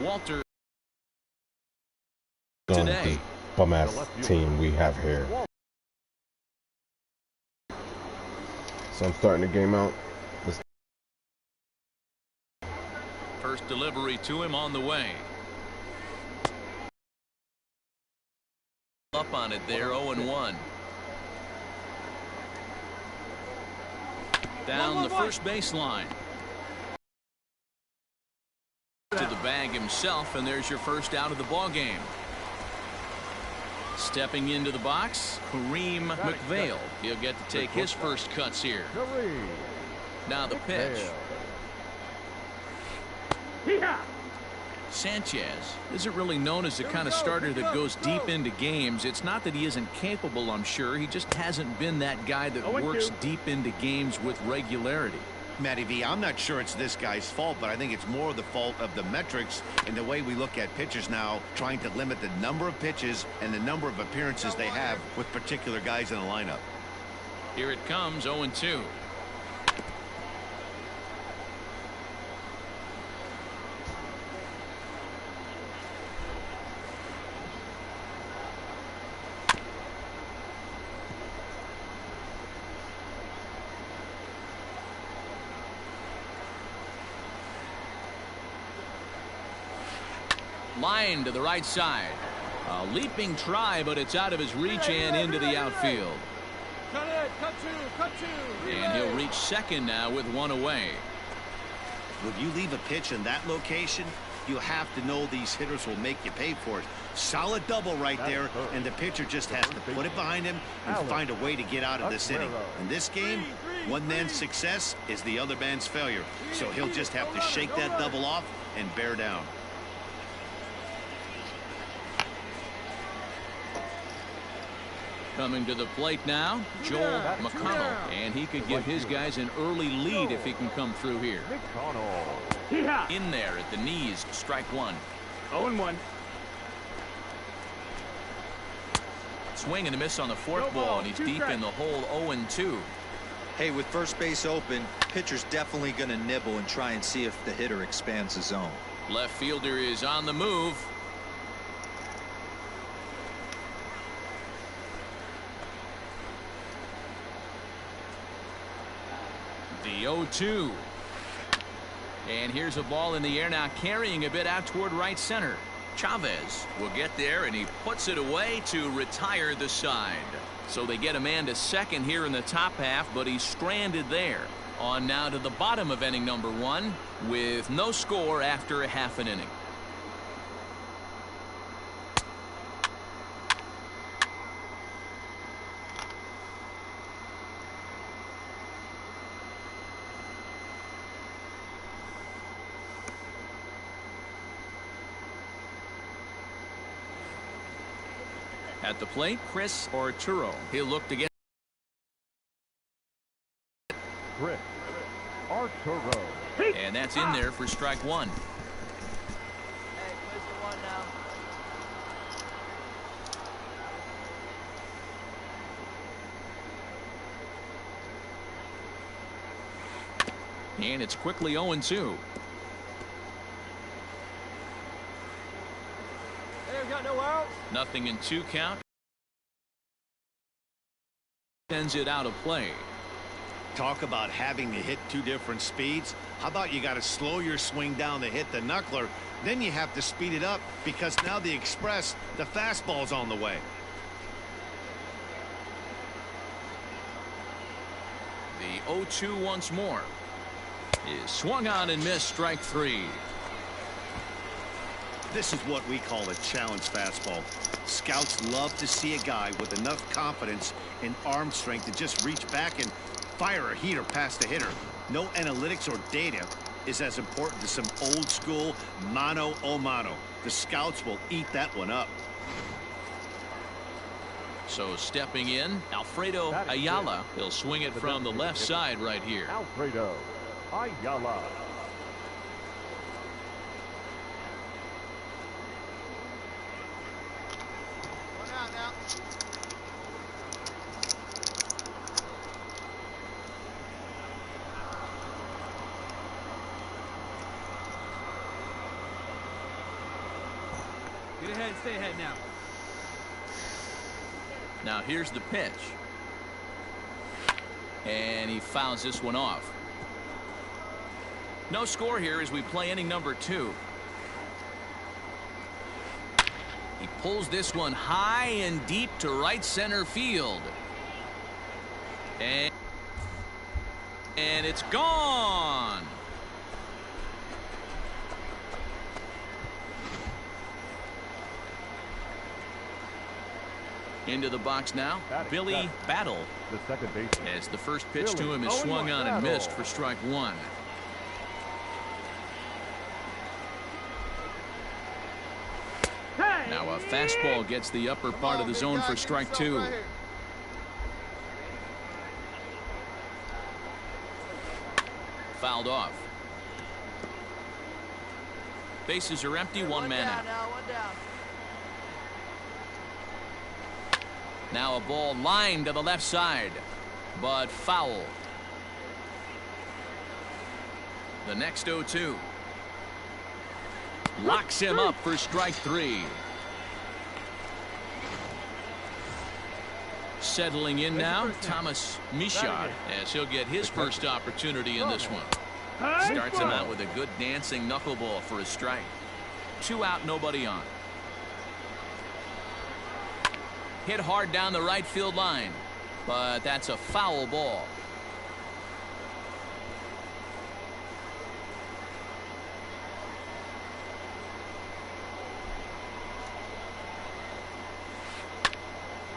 Walter today. Bum ass team we have here. So I'm starting the game out. First delivery to him on the way. Up on it there, 0-1. Down the first baseline. To the bag himself, and there's your first out of the ball game. Stepping into the box, Kareem McVale. He'll get to take his first cuts here. Now the pitch. Sanchez isn't really known as the kind of starter that goes deep into games. It's not that he isn't capable, I'm sure. He just hasn't been that guy that works deep into games with regularity. Matty V, I'm not sure it's this guy's fault, but I think it's more the fault of the metrics and the way we look at pitchers now, trying to limit the number of pitches and the number of appearances they have with particular guys in the lineup. Here it comes, 0-2. Line to the right side. A leaping try, but it's out of his reach and into the outfield. Cut two. And he'll reach second now with one away. When you leave a pitch in that location, you have to know these hitters will make you pay for it. Solid double right there, and the pitcher just has to put it behind him and find a way to get out of this inning. In this game, one man's success is the other man's failure. So he'll just have to shake that double off and bear down. Coming to the plate now, Joel McConnell, and he could give his guys an early lead if he can come through here. In there at the knees, strike one. 0-1. Swing and a miss on the fourth ball, and he's deep in the hole, 0-2. Hey, with first base open, pitcher's definitely going to nibble and try and see if the hitter expands the zone. Left fielder is on the move. The 0-2. And here's a ball in the air now, carrying a bit out toward right center. Chavez will get there, and he puts it away to retire the side. So they get a man to second here in the top half, but he's stranded there. On now to the bottom of inning number one with no score after a half an inning. At the plate, Chris Arturo. He'll look to get. Chris Arturo. And that's in there for strike one. Hey, where's the one now? And it's quickly 0-2. Hey, we got no outs. Nothing in 2 count. Sends it out of play. Talk about having to hit 2 different speeds. How about you got to slow your swing down to hit the knuckler, then you have to speed it up because now the express, the fastball's on the way. The 0-2 once more is swung on and missed, strike 3. This is what we call a challenge fastball. Scouts love to see a guy with enough confidence and arm strength to just reach back and fire a heater past the hitter. No analytics or data is as important as some old school mano a mano. The scouts will eat that one up. So stepping in, Alfredo Ayala. He'll swing it from the left side right here. Alfredo Ayala. Get ahead, stay ahead now. Now here's the pitch. And he fouls this one off. No score here as we play inning number 2. He pulls this one high and deep to right center field. And it's gone. Into the box now, Billy Battle. The second baseman. As the first pitch to him is swung on and missed for strike 1. Now a fastball gets the upper part of the zone for strike 2. Fouled off. Bases are empty, one man out. One down. Now a ball lined to the left side, but foul. The next 0-2. Locks him up for strike 3. Settling in now, Thomas Michaud, as he'll get his first opportunity in this one. Starts him out with a good dancing knuckleball for a strike. 2 out, nobody on. Hit hard down the right field line, but that's a foul ball.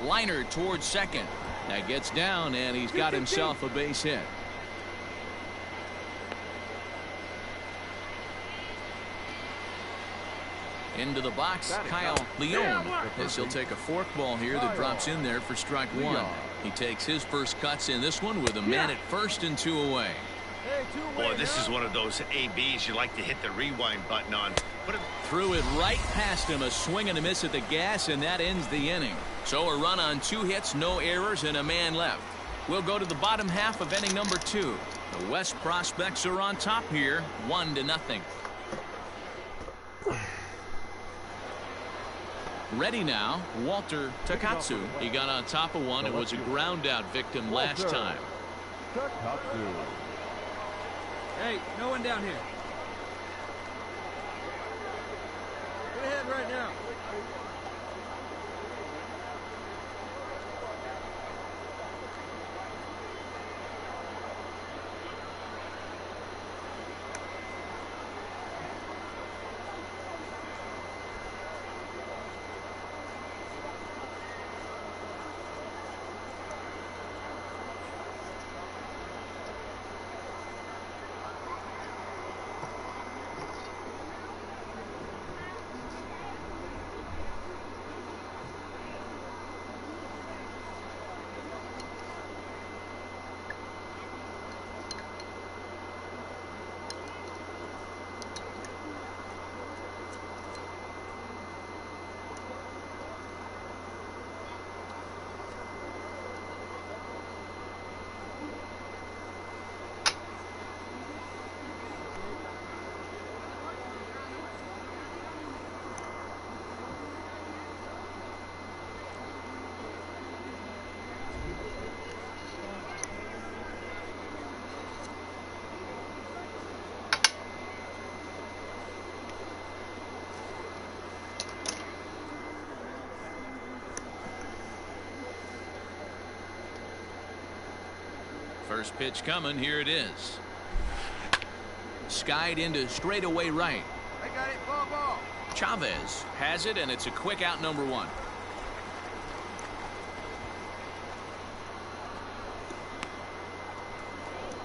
Liner towards second. That gets down, and he's got himself a base hit. Into the box, Kyle Leone, as he'll take a forkball here that drops in there for strike 1. He takes his first cuts in this one with a man at first and 2 away. Boy, this is one of those ABs you like to hit the rewind button on. Threw it right past him, a swing and a miss at the gas, and that ends the inning. So a run on 2 hits, no errors, and a man left. We'll go to the bottom half of inning number 2. The West Prospects are on top here, 1-0. Ready now, Walter Takatsu. He got on top of one and was a ground out victim last time. Takatsu. Hey, no one down here. Get ahead right now. First pitch coming. Here it is. Skied into straightaway right. I got it. Ball. Chavez has it, and it's a quick out, number 1.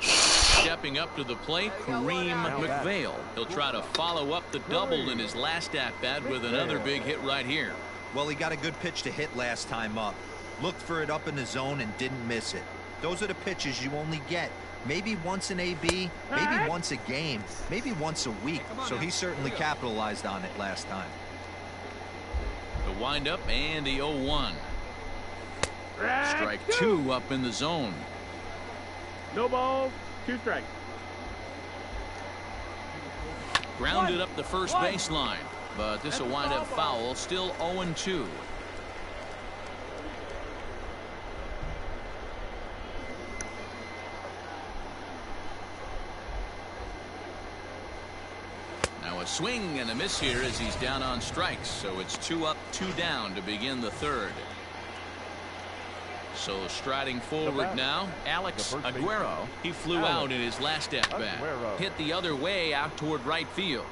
Stepping up to the plate, Kareem McVale. He'll try to follow up the double in his last at-bat with another big hit right here. Well, he got a good pitch to hit last time up. Looked for it up in the zone and didn't miss it. Those are the pitches you only get. Maybe once an AB, maybe once a game, maybe once a week. So he certainly capitalized on it last time. The windup and the 0-1. Strike 2 up in the zone. No balls, 2 strikes. Grounded up the first baseline. but this will wind up foul. Still 0-2. Now a swing and a miss here as he's down on strikes. So it's 2 up, 2 down to begin the third. So striding forward now, Alex Aguero. He flew out in his last at-bat. Hit the other way out toward right field.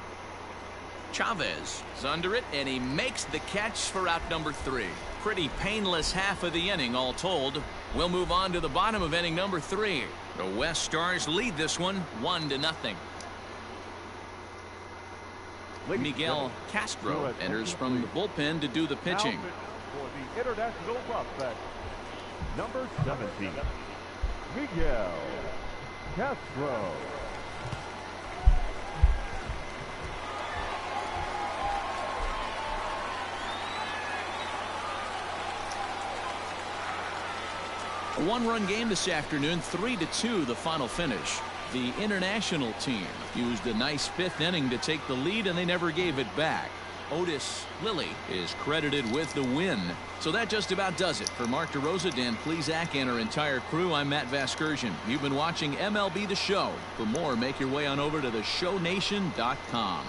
Chavez is under it, and he makes the catch for out number 3. Pretty painless half of the inning, all told. We'll move on to the bottom of inning number 3. The West Stars lead this one 1-0. Miguel Castro enters from the bullpen to do the pitching. For the international prospect, number 17, Miguel Castro. A one-run game this afternoon, 3-2 the final finish. The international team used a nice 5th inning to take the lead, and they never gave it back. Otis Lilly is credited with the win. So that just about does it. For Mark DeRosa, Dan Plesac, and our entire crew, I'm Matt Vasgersian. You've been watching MLB The Show. For more, make your way on over to theshownation.com.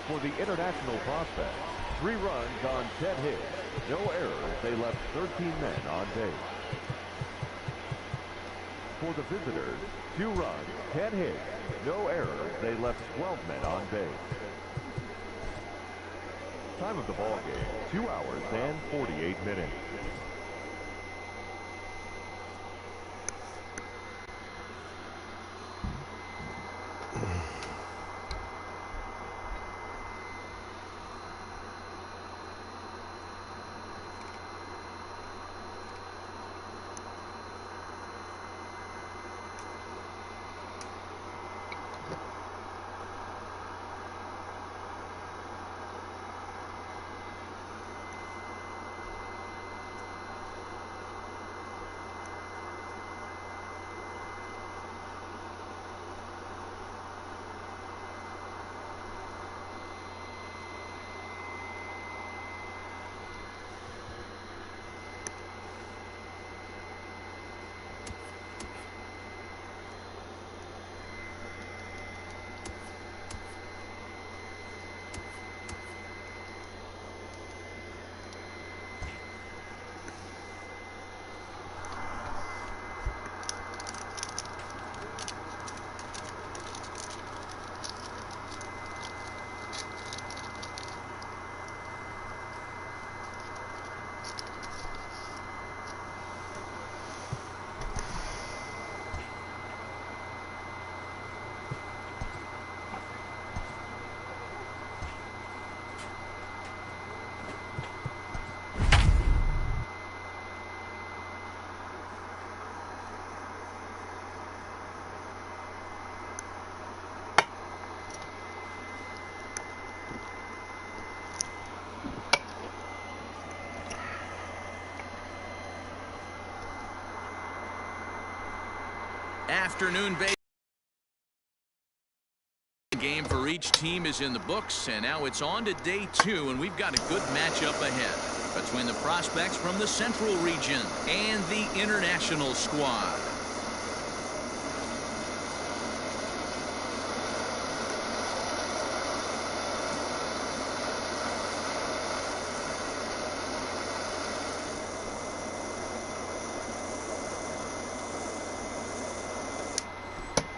For the international prospect, 3 runs on 10 hits, no errors. They left 13 men on base. For the visitors, 2 runs, 10 hits, no errors. They left 12 men on base. Time of the ball game, 2 hours and 48 minutes. Afternoon base game for each team is in the books, and now it's on to day 2, and we've got a good matchup ahead between the prospects from the Central region and the international squad.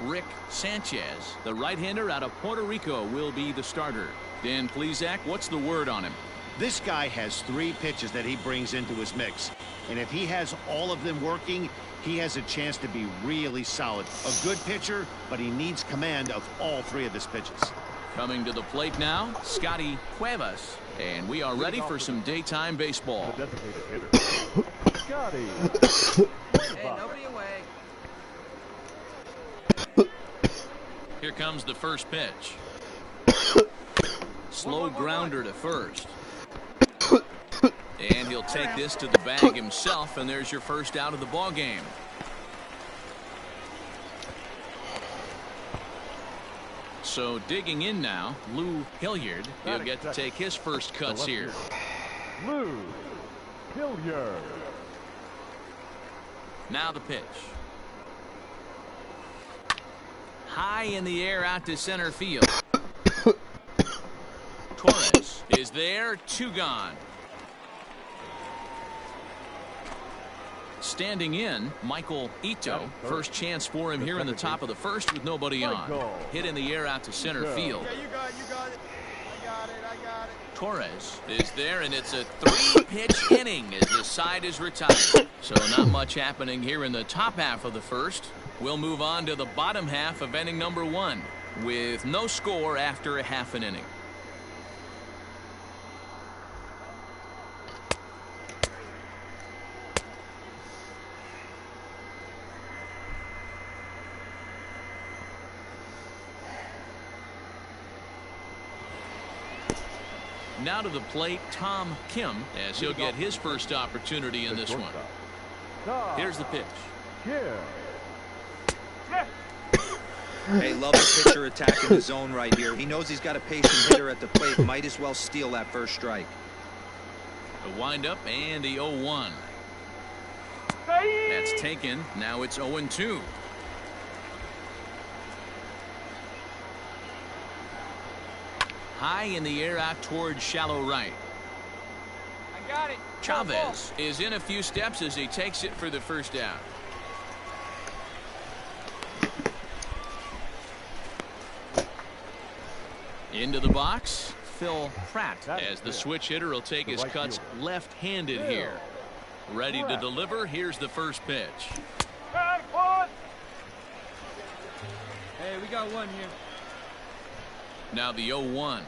Rick Sanchez, the right-hander out of Puerto Rico, will be the starter. Dan Plesac, what's the word on him? This guy has 3 pitches that he brings into his mix, and if he has all of them working, he has a chance to be really solid. A good pitcher, but he needs command of all 3 of his pitches. Coming to the plate now, Scotty Cuevas, and we are ready for some daytime baseball. The designated hitter, Scotty. Hey, nobody away. Here comes the first pitch. slow grounder to first. And he'll take this to the bag himself, and there's your first out of the ball game. So digging in now, Lou Hilliard. He'll get to take his first cuts here. Lou Hilliard. Now the pitch. High in the air out to center field. Torres is there, 2 gone. Standing in, Michael Ito. First chance for him here in the top of the first with nobody on. Hit in the air out to center field. Yeah, you got it. I got it. Torres is there, and it's a 3-pitch inning as the side is retired. So not much happening here in the top half of the first. We'll move on to the bottom half of inning number 1 with no score after a half an inning. Now to the plate, Tom Kim, as he'll get his first opportunity in this one. Here's the pitch. Hey, love the pitcher attacking the zone right here. He knows he's got a patient hitter at the plate. Might as well steal that first strike. The windup and the 0-1. That's taken. Now it's 0-2. High in the air out towards shallow right. I got it. Chavez is in a few steps as he takes it for the first out. Into the box, Phil Pratt, as the switch hitter will take his cuts left-handed here. Ready to deliver. Here's the first pitch. Hey, we got one here. Now the 0-1.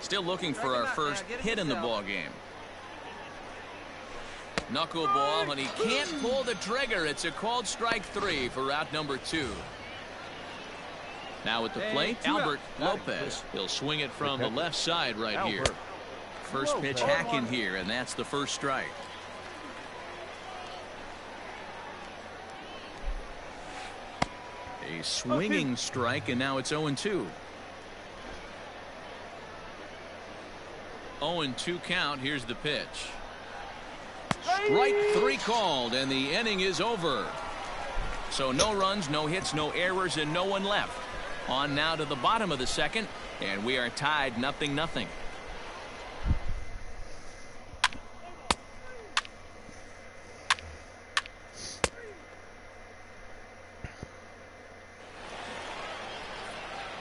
Still looking for our first hit in the ball game. Knuckleball, and he can't pull the trigger. It's a called strike 3 for out number 2. Now at the plate, Albert Lopez. He'll swing it from the left side right here. First pitch hacking here, and that's the first strike. A swinging strike, and now it's 0-2. 0-2 count. Here's the pitch. Strike 3 called, and the inning is over. So no runs, no hits, no errors, and no one left. On now to the bottom of the second, and we are tied 0-0.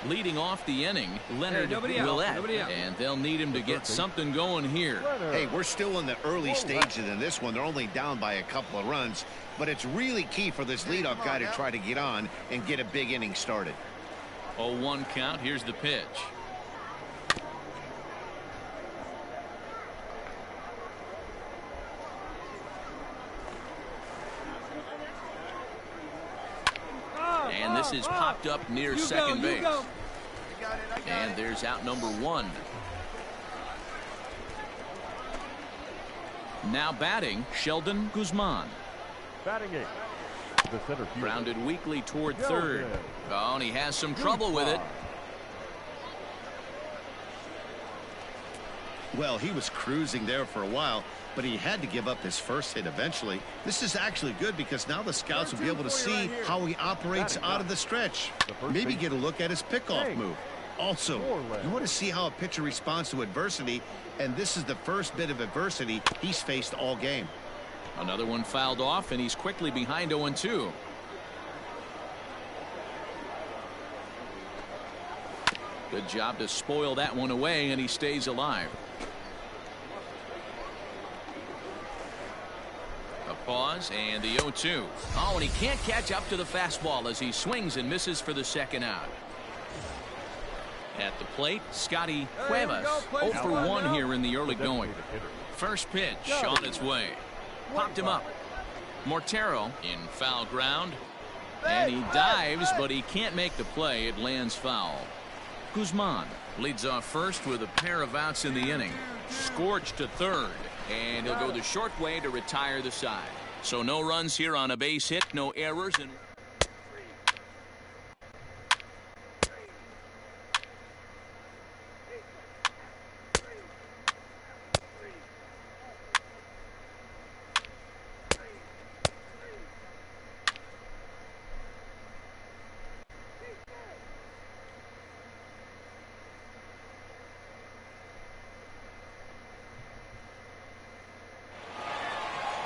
Leading off the inning, Leonard Willett, and they'll need him to get something going here. Hey, we're still in the early stages in this one. They're only down by a couple of runs, but it's really key for this leadoff guy to try to get on and get a big inning started. 0-1 count. Here's the pitch. And this is popped up near second base. And there's out number 1. Now batting, Sheldon Guzman. Batting it. The center field. Grounded weakly toward third. Oh, and he has some trouble with it. Well, he was cruising there for a while, but he had to give up his first hit eventually. This is actually good because now the scouts will be able to see how he operates out of the stretch. Maybe get a look at his pickoff move. Also, you want to see how a pitcher responds to adversity, and this is the first bit of adversity he's faced all game. Another one fouled off, and he's quickly behind 0-2. Good job to spoil that one away, and he stays alive. A pause, and the 0-2. Oh, and he can't catch up to the fastball as he swings and misses for the second out. At the plate, Scotty Cuevas. 0 for 1 here in the early going. First pitch on its way. Popped him up. Mortero in foul ground. And he dives, but he can't make the play. It lands foul. Guzman leads off first with a pair of outs in the inning. Scorched to third, and he'll go the short way to retire the side. So no runs here on a base hit, no errors, and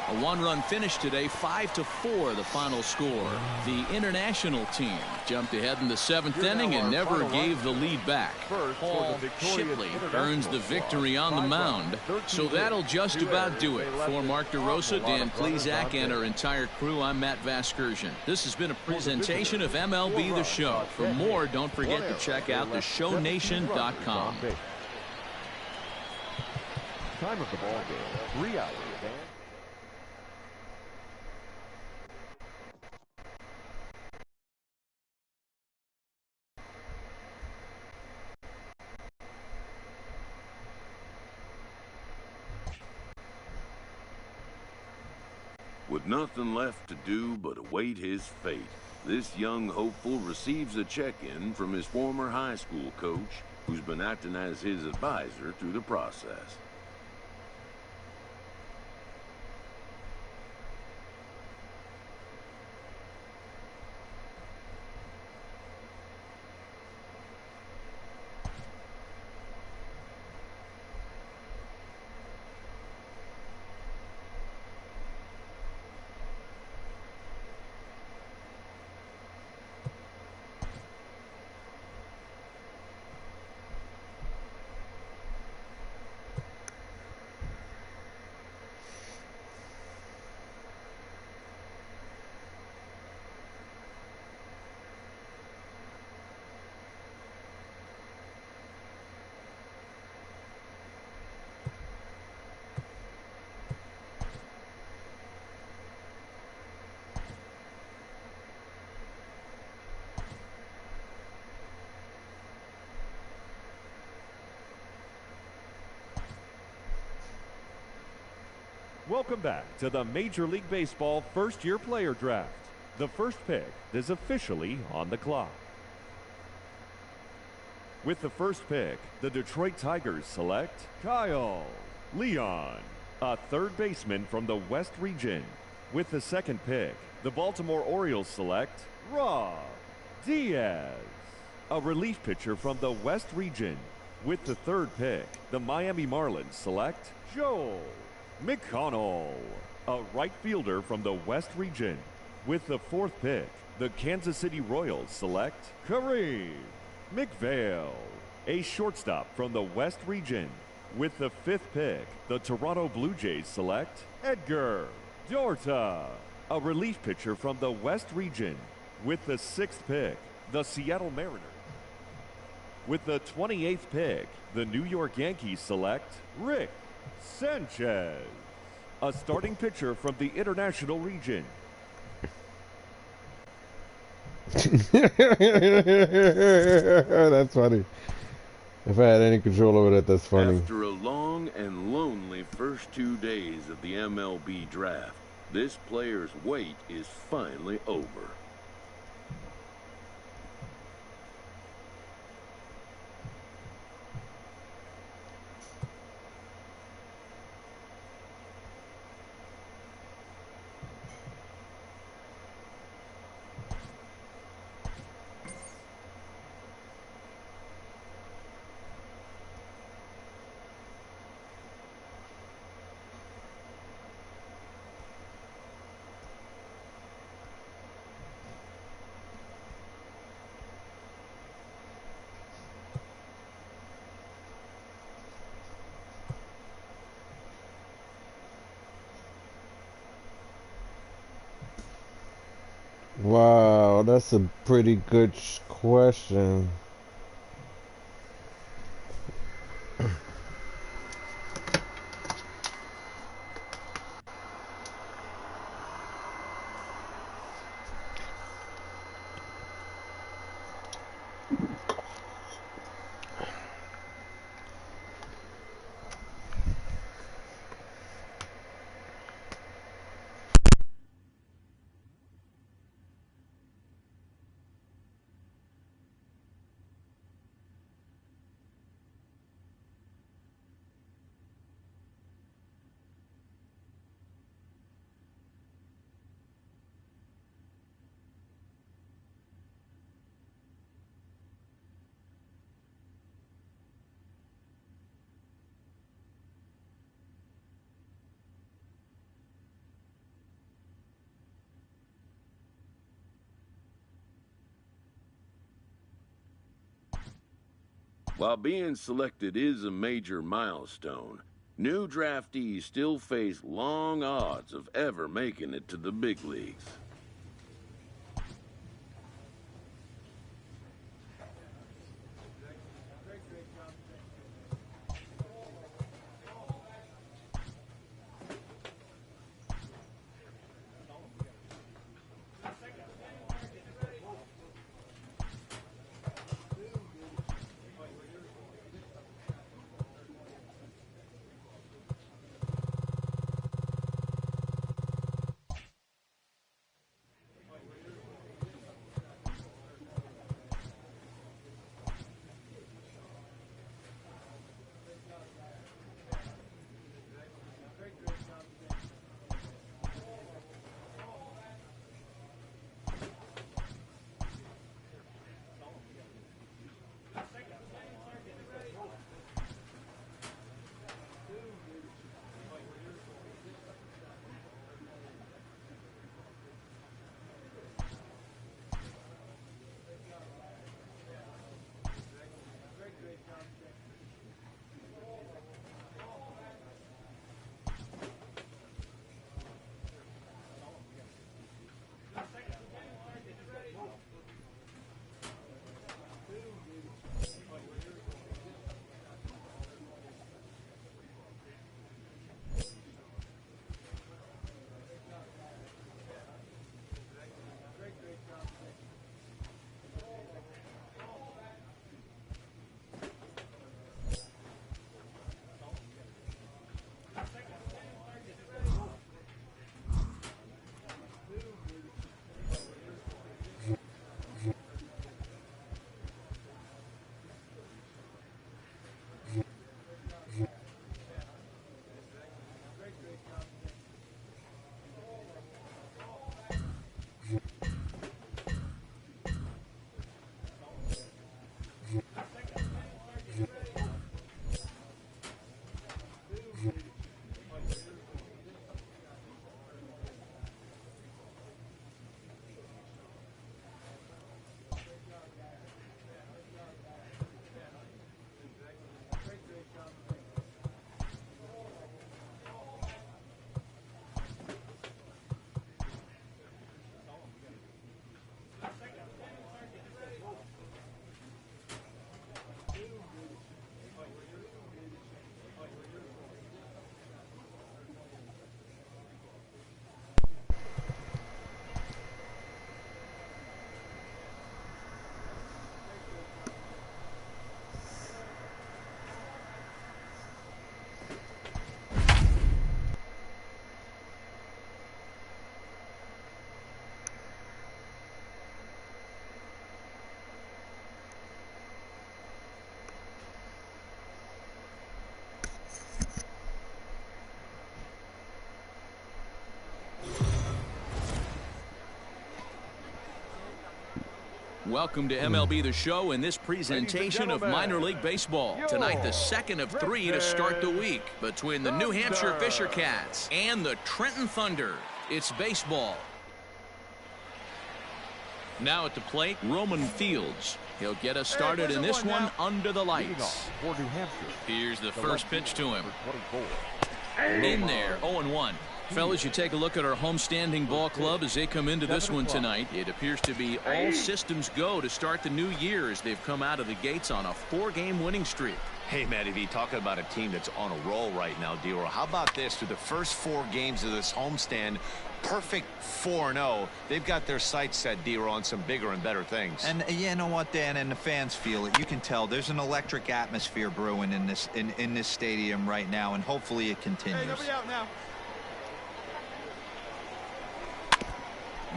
a one-run finish today, 5-4 the final score. The international team jumped ahead in the seventh inning and never gave the lead back. Paul Shipley earns the victory on the mound. So that'll just about do it. For Mark DeRosa, Dan Plesac, and our entire crew, I'm Matt Vasgersian. This has been a presentation of MLB The Show. For more, don't forget to check out theshownation.com. Time of the ball game, 3 hours. With nothing left to do but await his fate, this young hopeful receives a check-in from his former high school coach, who's been acting as his advisor through the process. Welcome back to the Major League Baseball first-year player draft. The first pick is officially on the clock. With the first pick, the Detroit Tigers select Kyle Leon, a third baseman from the West region. With the second pick, the Baltimore Orioles select Rob Diaz, a relief pitcher from the West region. With the third pick, the Miami Marlins select Joel McConnell, a right fielder from the West region. With the fourth pick, the Kansas City Royals select Kareem McVale, a shortstop from the West region. With the fifth pick, the Toronto Blue Jays select Edgar Dorta, a relief pitcher from the West region. With the sixth pick, the Seattle Mariners. With the 28th pick, the New York Yankees select Rick Sanchez, a starting pitcher from the international region. That's funny. If I had any control over that, that's funny. After a long and lonely first 2 days of the MLB draft, this player's wait is finally over. Wow, that's a pretty good question. While being selected is a major milestone, new draftees still face long odds of ever making it to the big leagues. Welcome to MLB The Show and this presentation of minor league baseball. Tonight, the second of three to start the week between the New Hampshire Fisher Cats and the Trenton Thunder. It's baseball. Now at the plate, Roman Fields. He'll get us started in this one under the lights. Here's the first pitch to him. In there, 0-1. Fellas, you take a look at our homestanding ball club as they come into this one tonight. It appears to be all systems go to start the new year as they've come out of the gates on a 4-game winning streak. Hey, Matty V, talking about a team that's on a roll right now, D-Roll. How about this? Through the first 4 games of this homestand, perfect 4-0. They've got their sights set, D-Roll, on some bigger and better things. And you know what, Dan, and the fans feel it. You can tell there's an electric atmosphere brewing in this stadium right now, and hopefully it continues. Hey, nobody out now.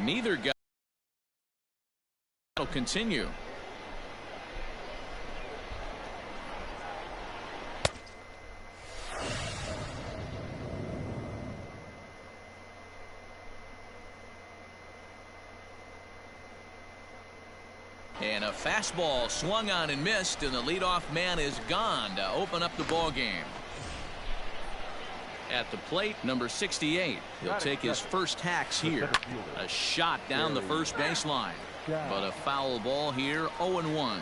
Neither guy will continue. And a fastball swung on and missed, and the leadoff man is gone to open up the ball game. At the plate, number 68. He'll take his first hacks here. A shot down the first baseline. But a foul ball here, 0-1.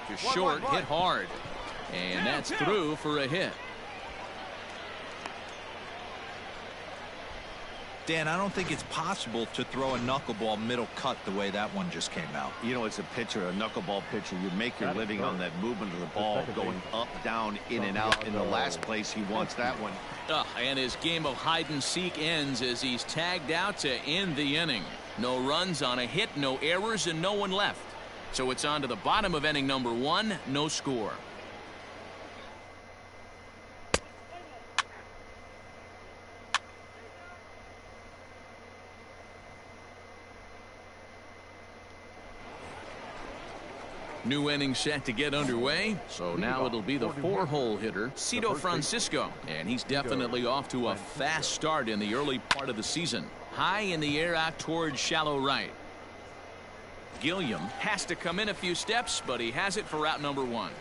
To short, hit hard. And that's through for a hit. Dan, I don't think it's possible to throw a knuckleball middle cut the way that one just came out. You know, as a pitcher, a knuckleball pitcher, you make your living on that movement of the ball, going up, down, in and out. In the last place, he wants that one. And his game of hide and seek ends as he's tagged out to end the inning. No runs on a hit, no errors, and no one left. So it's on to the bottom of inning number 1, no score. New inning set to get underway. So now it'll be the 4-hole hitter, Cito Francisco. And he's definitely off to a fast start in the early part of the season. High in the air out towards shallow right. Gilliam has to come in a few steps, but he has it for route number 1.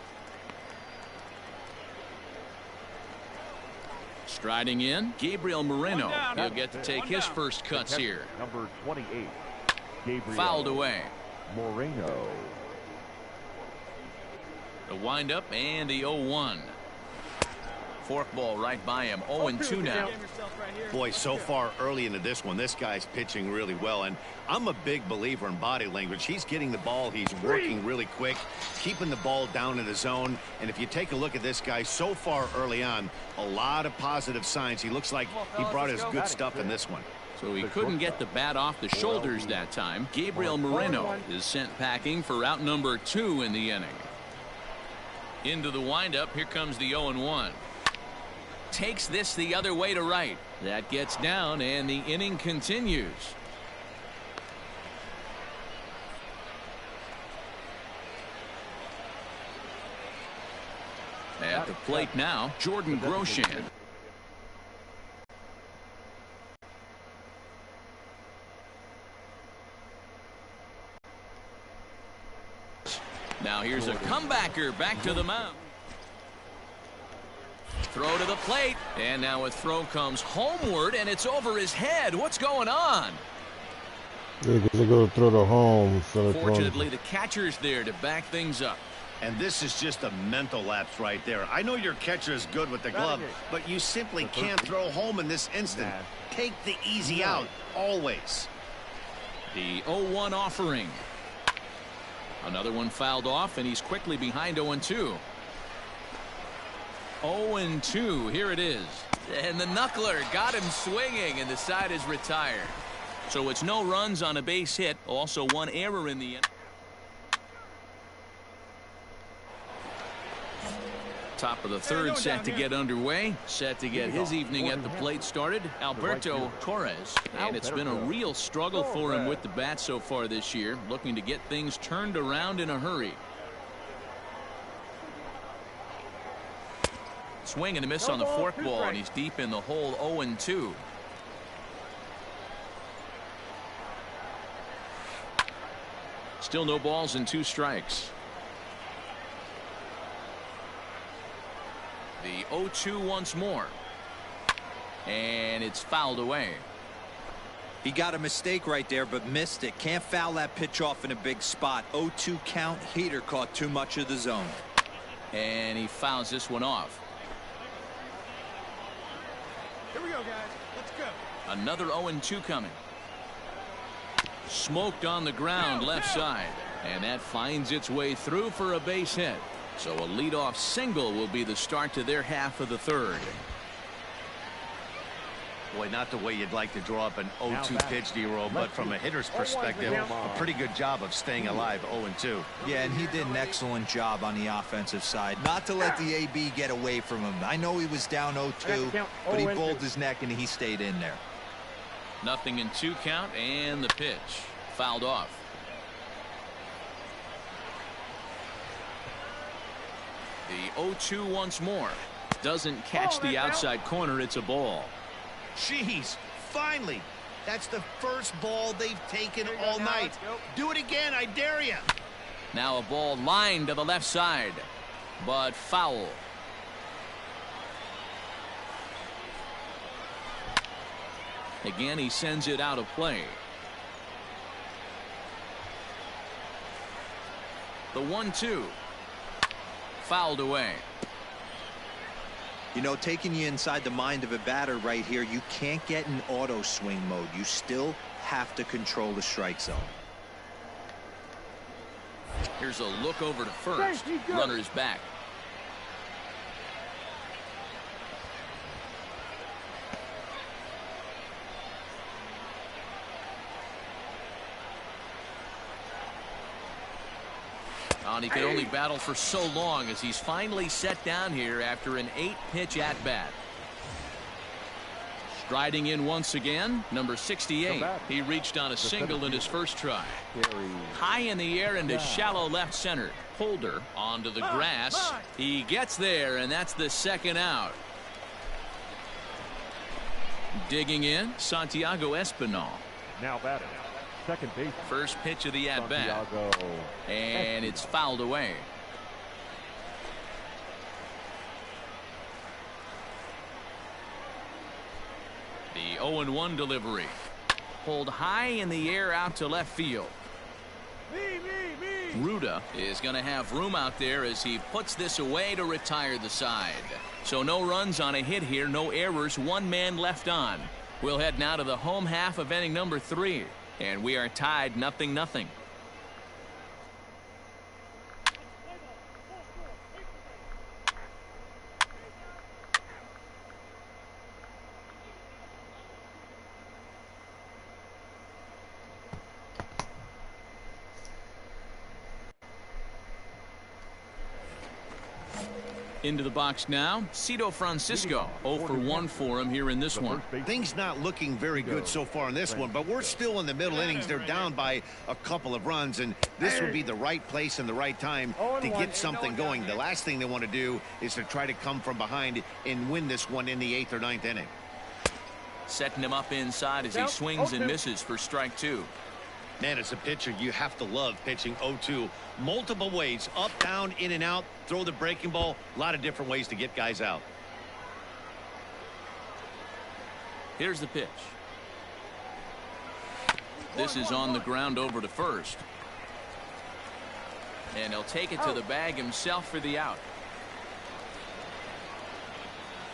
Striding in, Gabriel Moreno. He'll get to take his first cuts here. Number 28, Gabriel Fouled away. Moreno. The windup and the 0-1. Forkball right by him. 0-2 now. Boy, so far early into this one, this guy's pitching really well. And I'm a big believer in body language. He's getting the ball. He's working really quick, keeping the ball down in the zone. And if you take a look at this guy so far early on, a lot of positive signs. He looks like he brought his good stuff in this one. So he couldn't get the bat off the shoulders that time. Gabriel Moreno is sent packing for route number 2 in the inning. Into the windup. Here comes the 0-1. Takes this the other way to right. That gets down and the inning continues. At the plate now, Jordan Grosjean. Now here's a comebacker back to the mound. Throw to the plate, and now a throw comes homeward, and it's over his head. What's going on? Yeah, because they go throw the home. So Fortunately, the catcher's there to back things up. And this is just a mental lapse right there. I know your catcher is good with the glove, but you simply can't throw home in this instant. Take the easy out, always. The 0-1 offering. Another one fouled off, and he's quickly behind 0-2. 0-2, here it is. And the knuckler got him swinging, and the side is retired. So it's no runs on a base hit, also one error in the end. Top of the third set to get underway. Set to get his evening at the plate started, Alberto Torres. And it's been a real struggle for him with the bat so far this year, looking to get things turned around in a hurry. Swing and a miss on the forkball, and he's deep in the hole. 0-2. Still no balls and 2 strikes. The 0-2 once more. And it's fouled away. He got a mistake right there, but missed it. Can't foul that pitch off in a big spot. 0-2 count. Heater caught too much of the zone. And he fouls this one off. Here we go, guys. Let's go. Another 0-2 coming. Smoked on the ground left side. And that finds its way through for a base hit. So a leadoff single will be the start to their half of the third. Boy, not the way you'd like to draw up an 0-2 pitch, D-Roll, but from a hitter's perspective, a pretty good job of staying alive. 0-2. Yeah, and he did an excellent job on the offensive side. Not to let the AB get away from him. I know he was down 0-2, but he bowled his neck and he stayed in there. Nothing in 2 count, and the pitch fouled off. The 0-2 once more. Doesn't catch the outside corner. It's a ball. Jeez, finally. That's the first ball they've taken all night. Do it again, I dare you. Now a ball lined to the left side, but foul. Again, he sends it out of play. The 1-2. fouled away. You know, taking you inside the mind of a batter right here, you can't get in auto swing mode. You still have to control the strike zone. Here's a look over to first. Runner's back. And he can only battle for so long as he's finally set down here after an 8-pitch at-bat. Striding in once again, number 68. He reached on a single in his first try. High in the air into shallow left center. Holder onto the grass. He gets there, and that's the second out. Digging in, Santiago Espinal. Now batting, second base. First pitch of the at-bat. And it's fouled away. The 0-1 delivery. Pulled high in the air out to left field. Ruda is going to have room out there as he puts this away to retire the side. So no runs on a hit here, no errors, one man left on. We'll head now to the home half of inning number 3. And we are tied 0-0. Into the box now, Cito Francisco. 0 for 1 for him here in this one. Things not looking very good so far in this one, but we're still in the middle innings. They're down by a couple of runs, and this would be the right place and the right time to get something going. The last thing they want to do is to try to come from behind and win this one in the 8th or 9th inning. Setting him up inside as he swings and misses for strike 2. Man, as a pitcher, you have to love pitching 0-2. Multiple ways, up, down, in and out, throw the breaking ball. A lot of different ways to get guys out. Here's the pitch. This is on the ground over to first. And he'll take it to the bag himself for the out.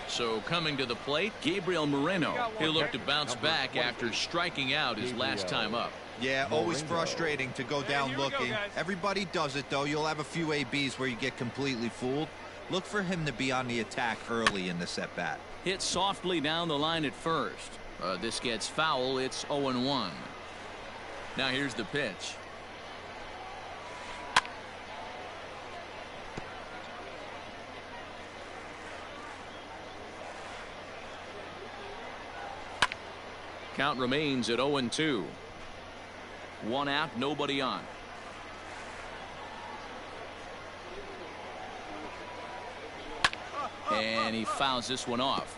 So coming to the plate, Gabriel Moreno. He'll look to bounce back after striking out his last time up. Yeah, always frustrating to go down looking. Everybody does it, though. You'll have a few ABs where you get completely fooled. Look for him to be on the attack early in the at-bat. Hit softly down the line at first. This gets foul. It's 0-1. Now here's the pitch. Count remains at 0-2. 1 out, nobody on. And he fouls this one off.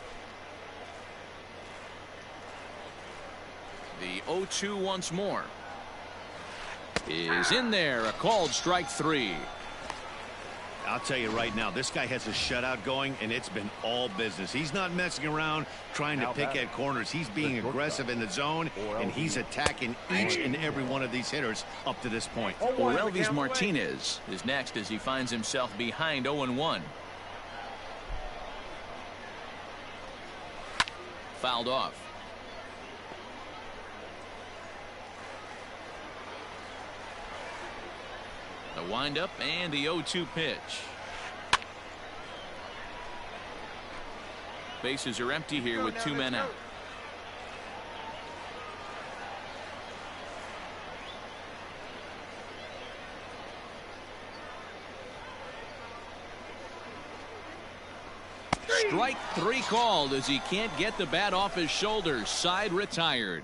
The 0-2 once more. Is in there. A called strike 3. I'll tell you right now, this guy has a shutout going, and it's been all business. He's not messing around trying to pick at corners. He's being aggressive in the zone, and he's attacking each and every one of these hitters up to this point. Orelvis Martinez is next as he finds himself behind 0-1. Fouled off. The windup and the 0-2 pitch. Bases are empty here with 2 men out. Strike 3 called as he can't get the bat off his shoulders. Side retired.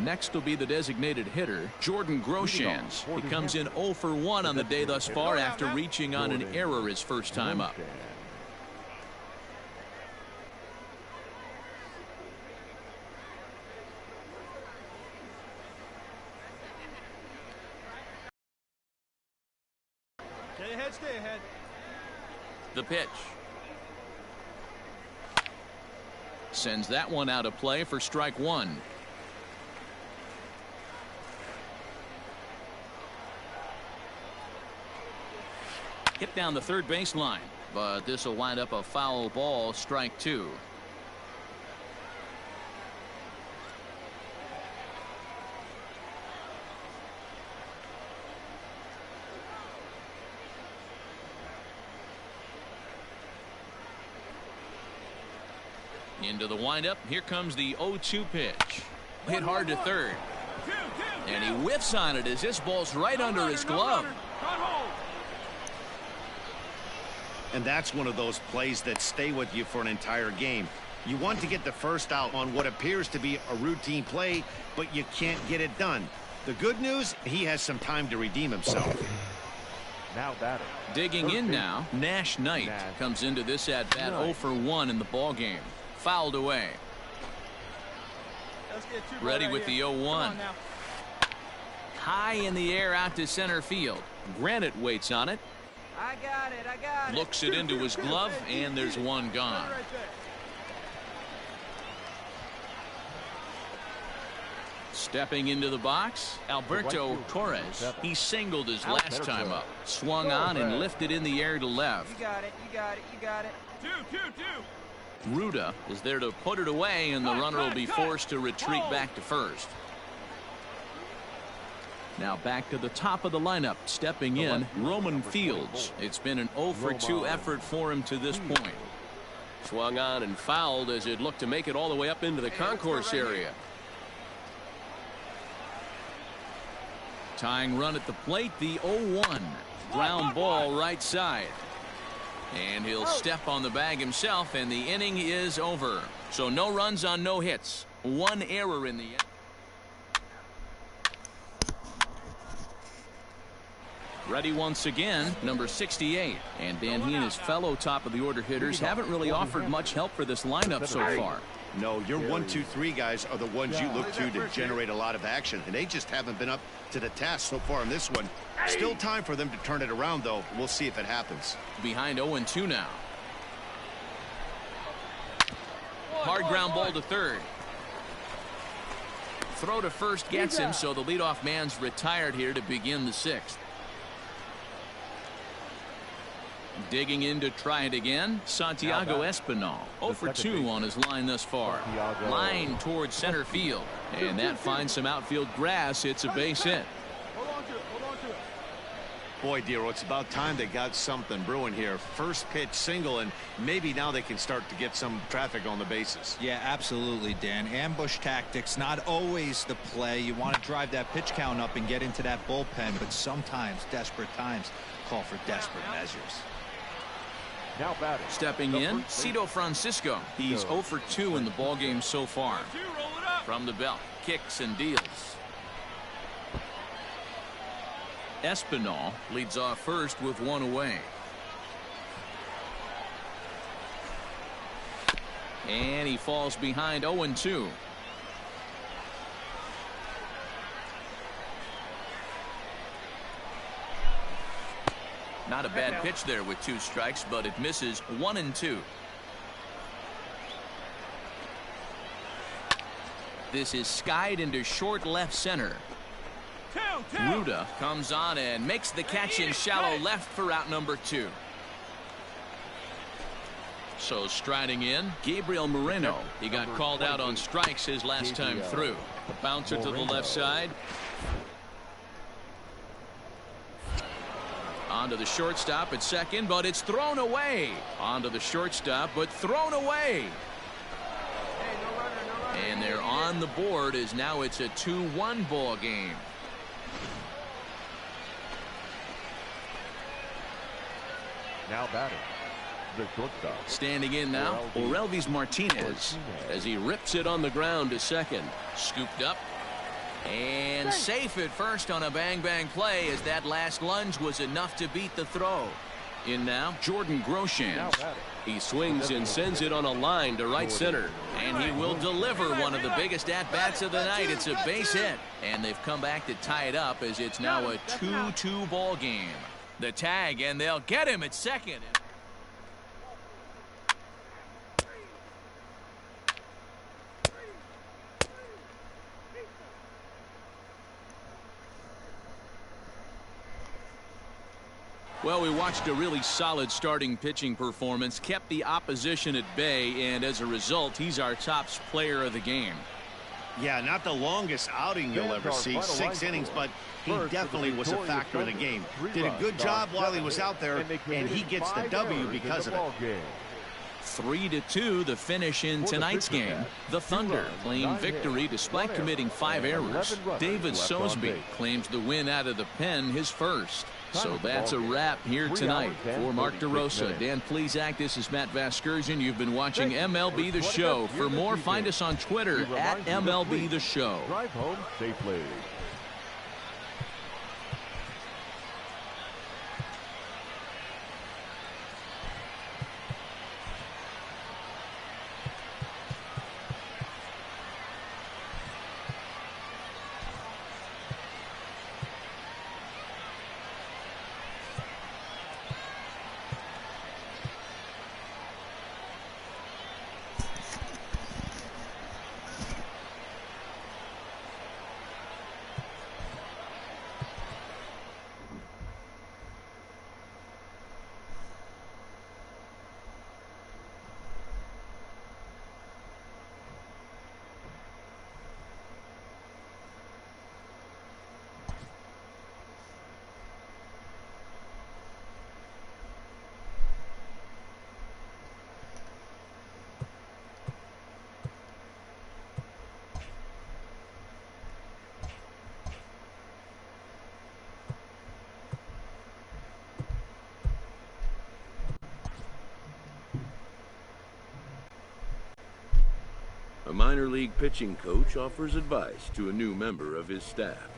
Next will be the designated hitter, Jordan Groshans. He comes in 0 for 1 on the day thus far after reaching on an error his first time up. Stay ahead, stay ahead. The pitch. Sends that one out of play for strike one. Hit down the third baseline, but this will wind up a foul ball, strike two. Into the windup. Here comes the 0-2 pitch. Hit hard to third. And he whiffs on it as this ball's right under his glove. And that's one of those plays that stay with you for an entire game. You want to get the first out on what appears to be a routine play, but you can't get it done. The good news, he has some time to redeem himself. Now batting. Digging in now, Nash Knight comes into this at-bat 0 for 1 in the ball game. Fouled away. Ready with the 0-1. High in the air out to center field. Granite waits on it. I got it. Looks it into his glove, and there's one gone. Stepping into the box, Alberto Torres. He singled his last time up. Swung on and lifted in the air to left. You got it. Two. Ruda is there to put it away, and the runner will be forced to retreat back to first. Now back to the top of the lineup. Stepping in, Roman Fields. It's been an 0 for 2 effort for him to this point. Swung on and fouled as it looked to make it all the way up into the concourse area. Tying run at the plate, the 0-1. Ground ball right side. And he'll step on the bag himself, and the inning is over. So no runs on no hits. One error in the end. Ready once again, number 68. And Dan, he and his fellow top of the order hitters haven't really offered much help for this lineup so far. No, your 1, 2, 3 guys are the ones you look to generate a lot of action, and they just haven't been up to the task so far in this one. Still time for them to turn it around, though. We'll see if it happens. Behind 0-2 now. Hard ground ball to third. Throw to first gets him, so the leadoff man's retired here to begin the sixth. Digging in to try it again, Santiago Espinal. 0 for 2 on his line thus far. Line towards center field. And that finds some outfield grass. It's a base hit. Boy, Dero, it's about time they got something brewing here. First pitch single, and maybe now they can start to get some traffic on the bases. Yeah, absolutely, Dan. Ambush tactics, not always the play. You want to drive that pitch count up and get into that bullpen, but sometimes desperate times call for desperate measures. Now batting. Stepping in, Cito Francisco. He's 0 for 2 in the ballgame so far. From the belt, kicks and deals. Espinal leads off first with one away. And he falls behind 0-2. Not a bad pitch there with 2 strikes, but it misses 1-2. This is skied into short left center. Ruda comes on and makes the catch in shallow left for out number 2. So striding in, Gabriel Moreno. He got called out on strikes his last time through. Bouncer to the left side. Onto the shortstop at second, but it's thrown away. Onto the shortstop, but thrown away. And they're on the board as now it's a 2-1 ball game. Now batting. The shortstop. Standing in now, Orelvis Martinez as he rips it on the ground to second. Scooped up. And safe at first on a bang-bang play as that last lunge was enough to beat the throw. In now, Jordan Groshans. He swings and sends it on a line to right center. And he will deliver one of the biggest at-bats of the night. It's a base hit. And they've come back to tie it up as it's now a 2-2 ball game. The tag, and they'll get him at second. Well, we watched a really solid starting pitching performance, kept the opposition at bay, and as a result, he's our top player of the game. Yeah, not the longest outing you'll ever see, 6 innings, but he definitely was a factor in the game. Did a good job while he was out there, and he gets the W because of it. 3-2 the finish in tonight's game. The Thunder claim victory despite committing 5 errors. David Sosby claims the win out of the pen, his first. So that's a wrap here tonight. For Mark DeRosa, Dan Plesac, this is Matt Vasgersian. You've been watching MLB The Show. For more, find us on Twitter at MLB The Show. Drive home safely. A minor league pitching coach offers advice to a new member of his staff.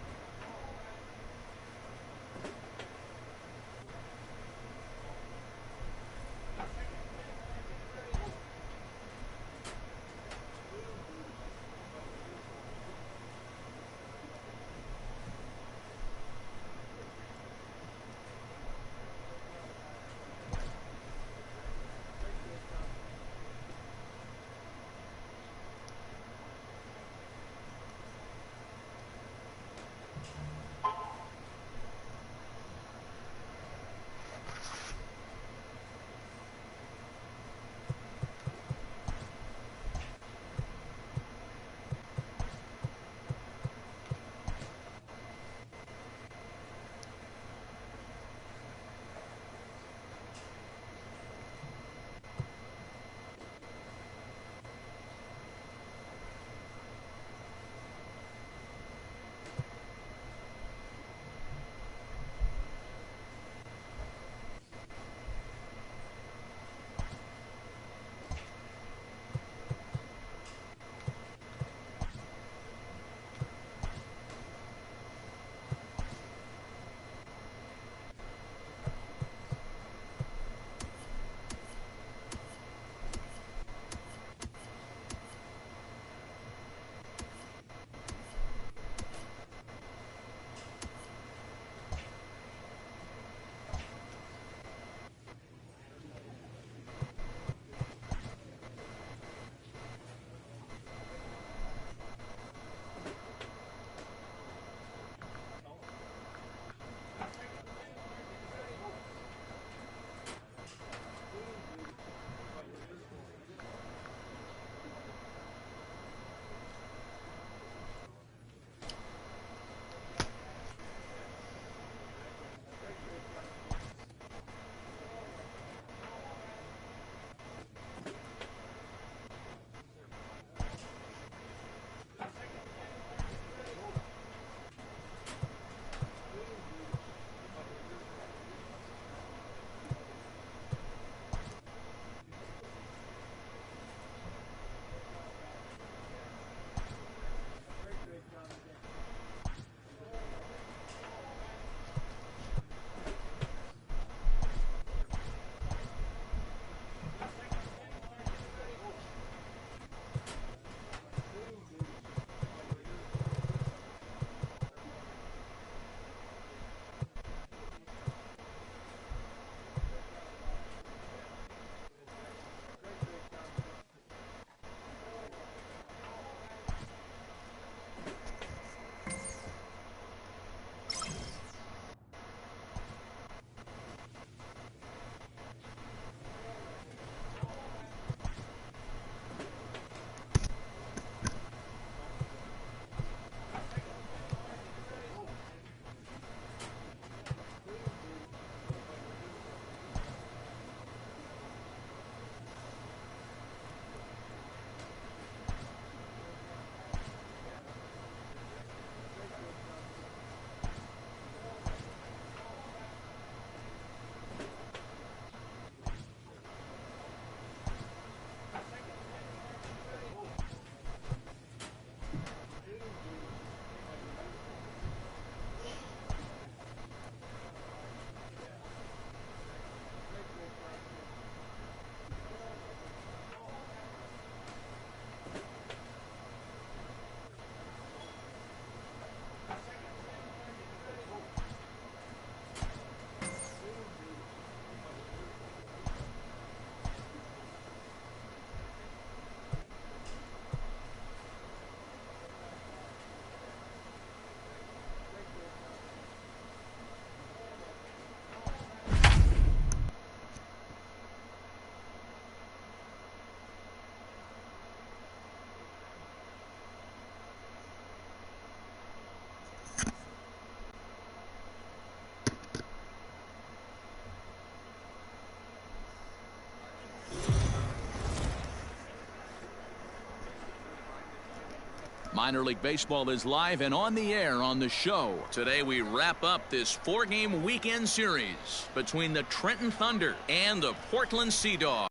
Minor League Baseball is live and on the air on the show. Today we wrap up this 4-game weekend series between the Trenton Thunder and the Portland Sea Dogs.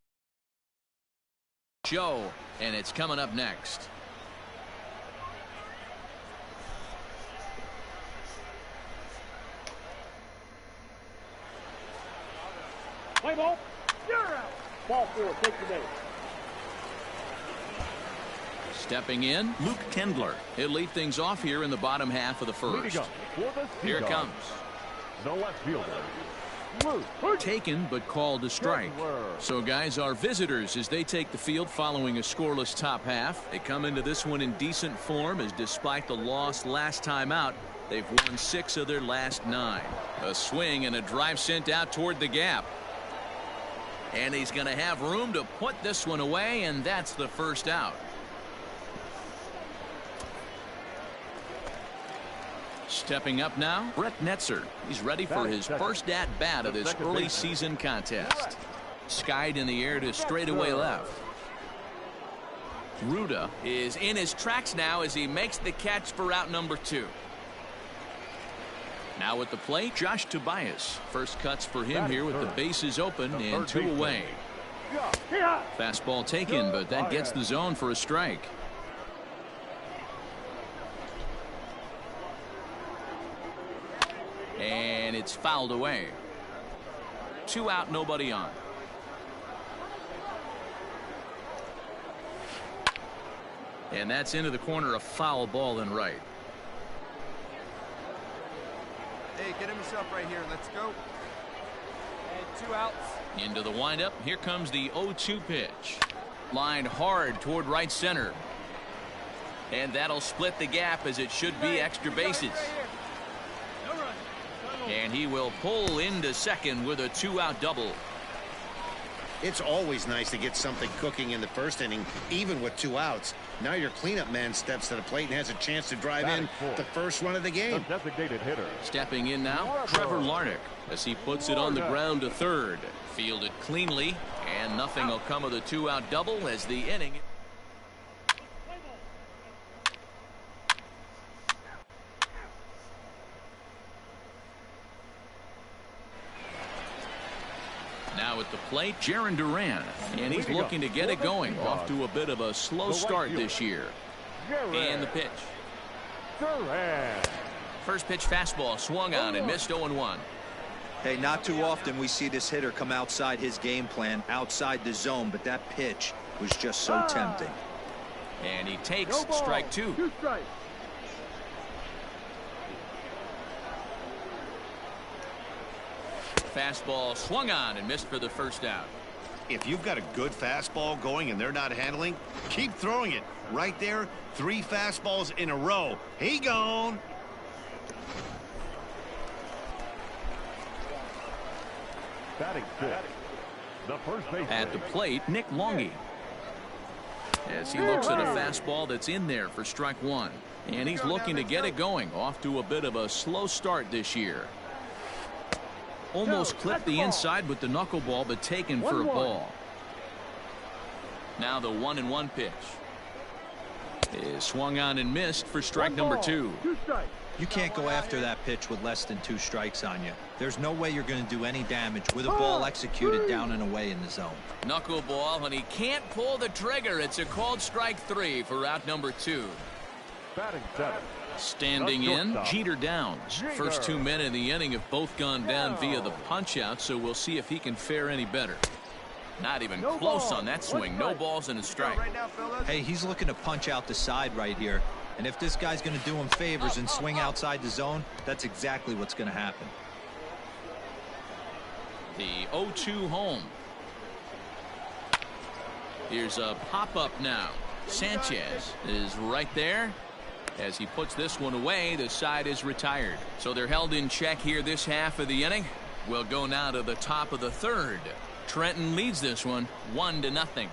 Show, and it's coming up next. Play ball. You're out. Ball 4. Take the base. Stepping in, Luke Kendler. He'll lead things off here in the bottom half of the first. Here it comes. The left fielder, Luke. Taken but called a strike. So guys, our visitors as they take the field following a scoreless top half. They come into this one in decent form as despite the loss last time out, they've won 6 of their last 9. A swing and a drive sent out toward the gap. And he's going to have room to put this one away, and that's the first out. Stepping up now, Brett Netzer. He's ready for his first at-bat of this early season contest. Skied in the air to straightaway left. Ruda is in his tracks now as he makes the catch for out number 2. Now at the plate, Josh Tobias. First cuts for him here with the bases open and 2 away. Fastball taken, but that gets the zone for a strike. And it's fouled away. 2 out, nobody on. And that's into the corner, a foul ball and right. Hey, get him yourself right here. Let's go. And 2 outs. Into the windup. Here comes the 0-2 pitch. Lined hard toward right center. And that'll split the gap as it should be extra bases. And he will pull into second with a 2-out double. It's always nice to get something cooking in the first inning, even with 2 outs. Now your cleanup man steps to the plate and has a chance to drive in the first run of the game. the designated hitter. Stepping in now, Trevor Larnach as he puts it on the ground to third. Fielded cleanly, and nothing will come of the 2-out double as the inning. Now at the plate, Jarren Duran, and he's looking to get it going. Off to a bit of a slow start this year. And the pitch. First pitch fastball swung on and missed 0-1. Hey, not too often we see this hitter come outside his game plan, outside the zone, but that pitch was just so tempting. And he takes strike 2. 2 strikes. Fastball swung on and missed for the first out. If you've got a good fastball going and they're not handling, keep throwing it. Right there, 3 fastballs in a row. He gone. Batting 6. The first base. At the plate, Nick Longy. As he looks at a fastball that's in there for strike 1. And he's looking to get it going. Off to a bit of a slow start this year. Almost clipped the inside with the knuckleball, but taken for a ball. Now the 1-1 pitch is swung on and missed for strike number 2. 2 strikes. You can't go after that pitch with less than 2 strikes on you. There's no way you're going to do any damage with a ball executed down and away in the zone. Knuckleball, and he can't pull the trigger. It's a called strike 3 for out number 2. Batting 7. Standing in, Jeter Downs. First 2 men in the inning have both gone down via the punch-out, so we'll see if he can fare any better. Not even close on that swing. No balls and a strike. Hey, he's looking to punch out the side right here. And if this guy's going to do him favors and swing outside the zone, that's exactly what's going to happen. The 0-2 home. Here's a pop-up now. Sanchez is right there. As he puts this one away, the side is retired. So they're held in check here this half of the inning. We'll go now to the top of the third. Trenton leads this one 1-0.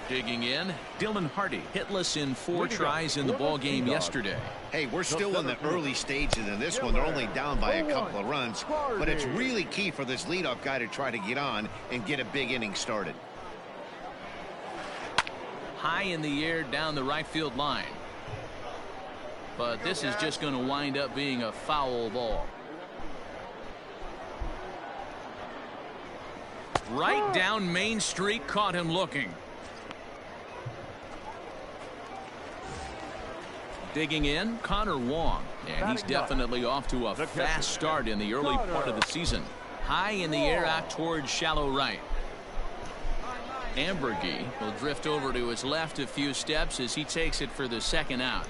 Dig Digging in, Dylan Hardy, hitless in 4 tries in the ball game yesterday. Hey, we're still in the early stages in this one. They're only down by a couple of runs, but it's really key for this leadoff guy to try to get on and get a big inning started. High in the air down the right field line. But this is just going to wind up being a foul ball. Right down Main Street, caught him looking. Digging in, Connor Wong, and he's definitely off to a fast start in the early part of the season. High in the air out towards shallow right. Ambergy will drift over to his left a few steps as he takes it for the second out.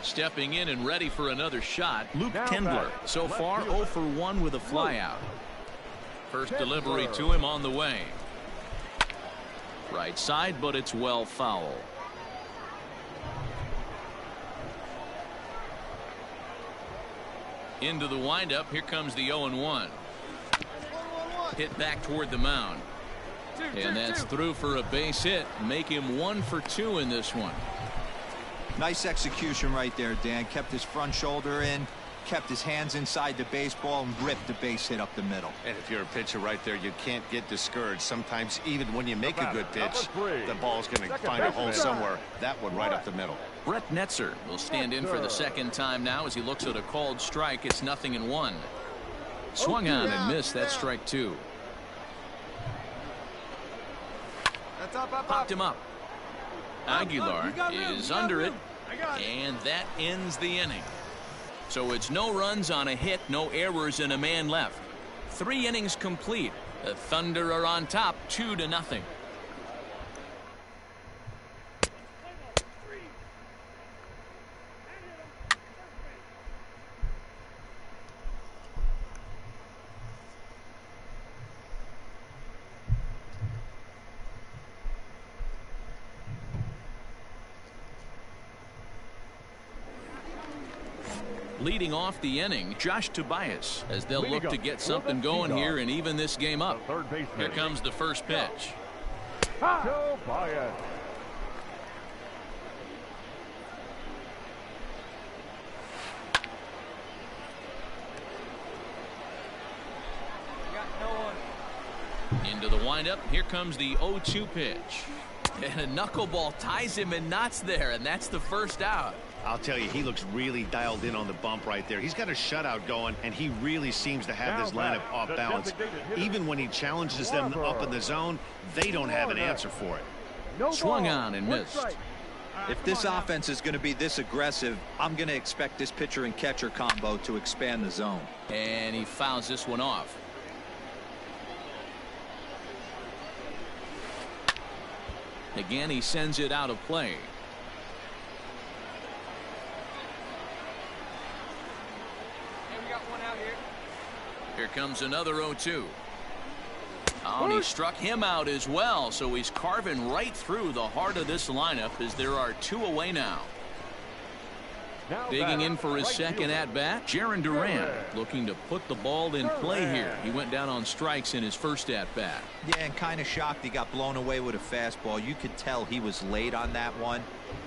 Stepping in and ready for another shot, Luke Kendler. So far 0 for 1 with a flyout. First delivery to him on the way. Right side, but it's well foul. Into the windup. Here comes the 0-1. Hit back toward the mound. And that's through for a base hit. Make him 1 for 2 in this one. Nice execution right there, Dan. Kept his front shoulder in, kept his hands inside the baseball, and ripped the base hit up the middle. And if you're a pitcher right there, you can't get discouraged. Sometimes even when you make a good pitch, the ball's going to find a hole somewhere. That one right up the middle. Brett Netzer will stand in for the second time now as he looks at a called strike. It's 0-1. Swung on and missed. That's strike 2. Popped him up. Aguilar is under it, and that ends the inning. So it's no runs on a hit, no errors, and a man left. 3 innings complete. The Thunder are on top 2-0. Leading off the inning, Josh Tobias, as they'll look to get something going here and even this game up. Here comes the first pitch. Tobias. Into the windup. Here comes the 0-2 pitch. And a knuckleball ties him in knots there, and that's the first out. I'll tell you, he looks really dialed in on the bump right there. He's got a shutout going, and he really seems to have this lineup off balance. Even when he challenges them up in the zone, they don't have an answer for it. Swung on and missed. If this offense is going to be this aggressive, I'm going to expect this pitcher and catcher combo to expand the zone. And he fouls this one off. Again, he sends it out of play. Here comes another 0-2. Oh, and he struck him out as well, so he's carving right through the heart of this lineup as there are 2 away now. Digging in for his second at-bat, Jarren Duran looking to put the ball in play here. He went down on strikes in his first at-bat. Yeah, and kind of shocked he got blown away with a fastball. You could tell he was late on that one,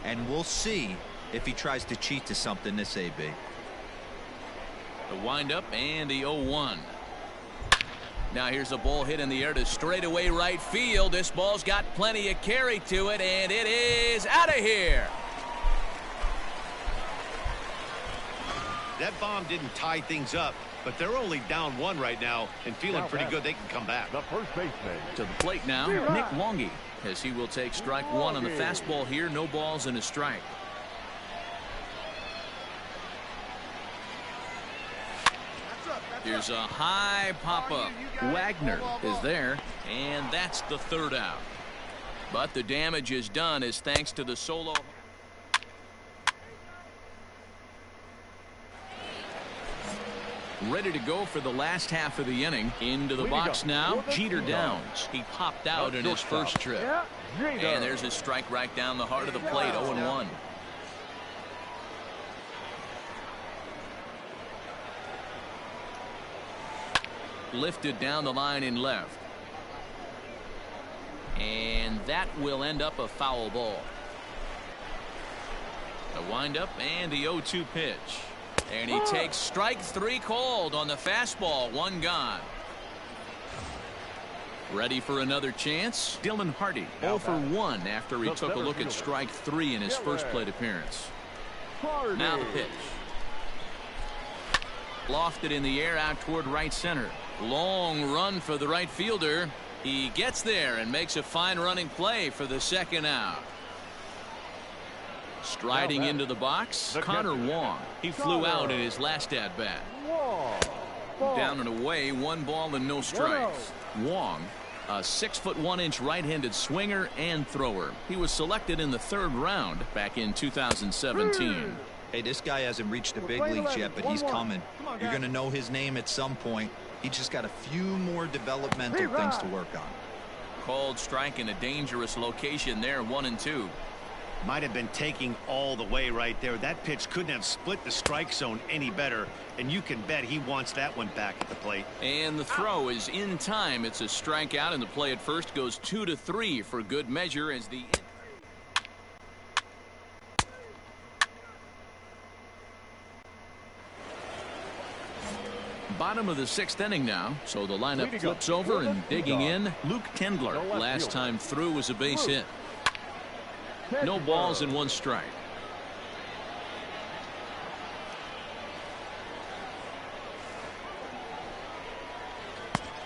and we'll see if he tries to cheat to something this AB. The windup and the 0-1. Now here's a ball hit in the air to straightaway right field. This ball's got plenty of carry to it, and it is out of here. That bomb didn't tie things up, but they're only down 1 right now and feeling pretty good they can come back. The first baseman. To the plate now, Nick Longy, as he will take strike 1 on the fastball here. No balls and a strike. Here's a high pop-up. Wagner is there, and that's the third out. But the damage is done as thanks to the solo. Ready to go for the last half of the inning. Into the box now, Jeter Downs. He popped out in his first trip. And there's a strike right down the heart of the plate, 0-1. Lifted down the line in left. And that will end up a foul ball. The windup and the 0-2 pitch. And he takes strike 3 called on the fastball. 1 gone. Ready for another chance? Dylan Hardy 0 for 1 after he took a look at strike 3 in his first plate appearance. Now the pitch. Lofted in the air out toward right center. Long run for the right fielder. He gets there and makes a fine running play for the second out. Striding into the box, Connor Wong. He flew out in his last at bat. Down and away, 1 ball and no strikes. Wong, a 6'1" right-handed swinger and thrower. He was selected in the 3rd round back in 2017. Hey, this guy hasn't reached the big leagues yet, but he's coming. You're going to know his name at some point. He just got a few more developmental things to work on. Called strike in a dangerous location there, 1-2. Might have been taking all the way right there. That pitch couldn't have split the strike zone any better, and you can bet he wants that one back at the plate. And the throw is in time. It's a strikeout, and the play at first goes 2-3 for good measure as the bottom of the 6th inning now, so the lineup flips over and digging in. Luke Kendler, last time through, was a base hit. No balls and 1 strike.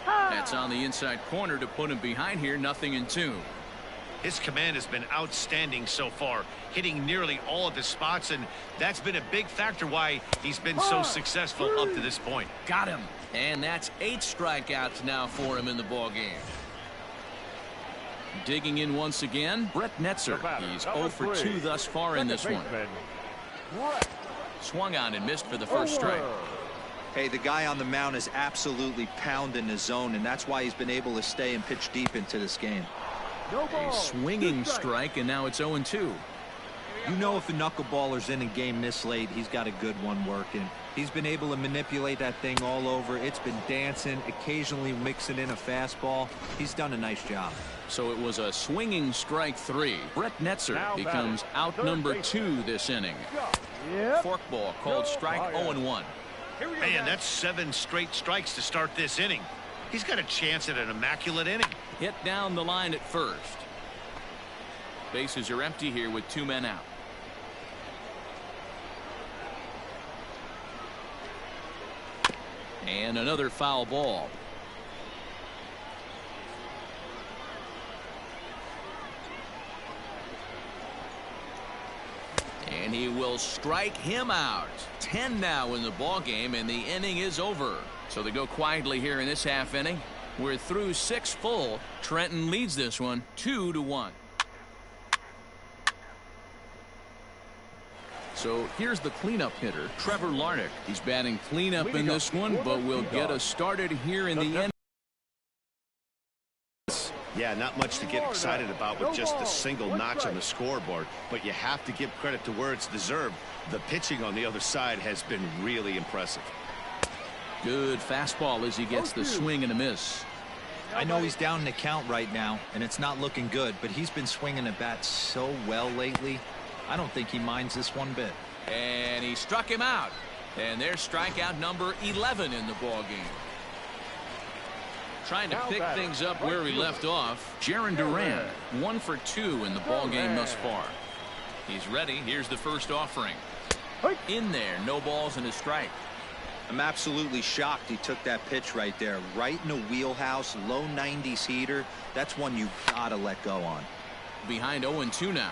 That's on the inside corner to put him behind here. 0-2. His command has been outstanding so far, hitting nearly all of his spots, and that's been a big factor why he's been so successful up to this point. Got him. And that's 8 strikeouts now for him in the ballgame. Digging in once again, Brett Netzer. He's 0 for 2 thus far in this one. Swung on and missed for the first strike. Hey, the guy on the mound is absolutely pounding the zone, and that's why he's been able to stay and pitch deep into this game. A swinging strike, and now it's 0-2. You know, if a knuckleballer's in a game this late, he's got a good one working. He's been able to manipulate that thing all over. It's been dancing, occasionally mixing in a fastball. He's done a nice job. So it was a swinging strike 3. Brett Netzer becomes out number 2 this inning. Forkball called strike 0-1. Man, that's 7 straight strikes to start this inning. He's got a chance at an immaculate inning. Hit down the line at first. Bases are empty here with 2 men out. And another foul ball. And he will strike him out. 10 now in the ball game, and the inning is over. So they go quietly here in this half inning. We're through 6 full. Trenton leads this one 2-1. So here's the cleanup hitter, Trevor Larnach. He's batting cleanup in this one, but will get us started here in the end. Yeah, not much to get excited about with just a single notch on the scoreboard, but you have to give credit to where it's deserved. The pitching on the other side has been really impressive. Good fastball as he gets the swing and a miss. I know he's down in the count right now, and it's not looking good, but he's been swinging the bat so well lately. I don't think he minds this one bit. And he struck him out. And there's strikeout number 11 in the ball game. Trying to pick things up where he left off. Jarren Duran, 1 for 2 in the ball game thus far. He's ready. Here's the first offering. In there, no balls and a strike. I'm absolutely shocked he took that pitch right there. Right in the wheelhouse, low 90s heater. That's one you gotta let go on. Behind 0-2 now.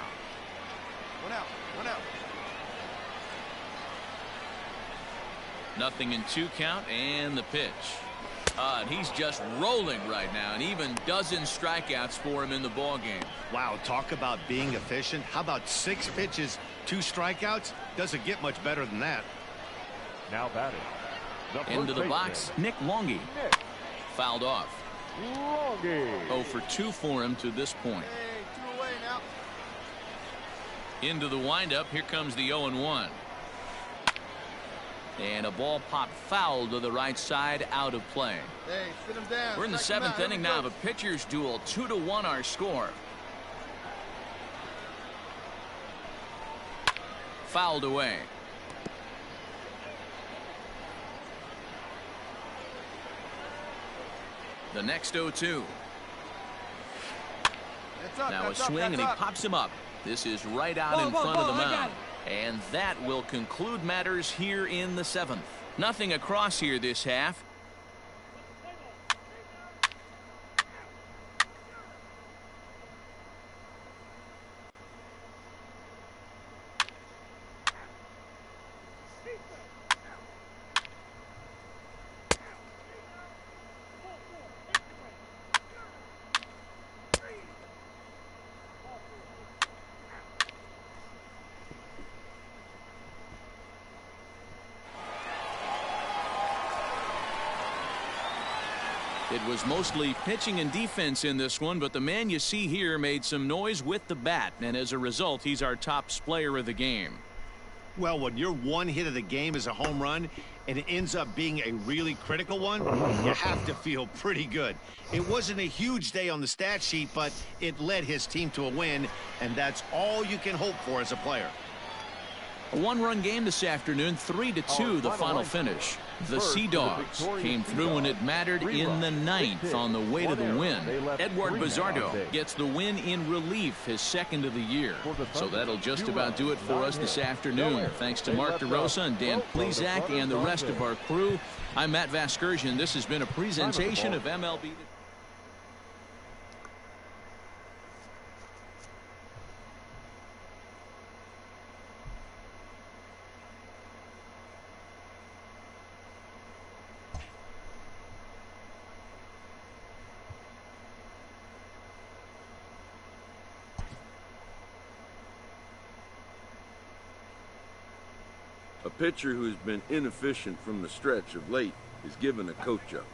1 out, 1 out. 0-2 count and the pitch. And he's just rolling right now, and even dozen strikeouts for him in the ball game. Wow, talk about being efficient. How about 6 pitches, 2 strikeouts? Doesn't get much better than that. Now batting. Into the box, Nick Longy. Fouled off. 0 for 2 for him to this point. Hey, 2 away now. Into the windup. Here comes the 0-1. And a ball popped foul to the right side, out of play. Hey, sit him down. We're in the seventh inning now of a pitcher's duel. 2-1 our score. Fouled away. The next 0-2. Now a swing, and he pops him up. This is right out in front of the mound. And that will conclude matters here in the seventh. Nothing across here this half. It was mostly pitching and defense in this one, but the man you see here made some noise with the bat, and as a result, he's our top player of the game. Well, when your one hit of the game is a home run and it ends up being a really critical one, you have to feel pretty good. It wasn't a huge day on the stat sheet, but it led his team to a win, and that's all you can hope for as a player. A one-run game this afternoon, 3-2 the final finish. The Sea Dogs came through when it mattered in the ninth on the way to the win. Edward Bizardo gets the win in relief, his second of the year. So that'll just about do it for us this afternoon. Thanks to Mark DeRosa and Dan Plesac and the rest of our crew. I'm Matt Vasgersian. This has been a presentation of MLB. A pitcher who's been inefficient from the stretch of late is given a coach-up.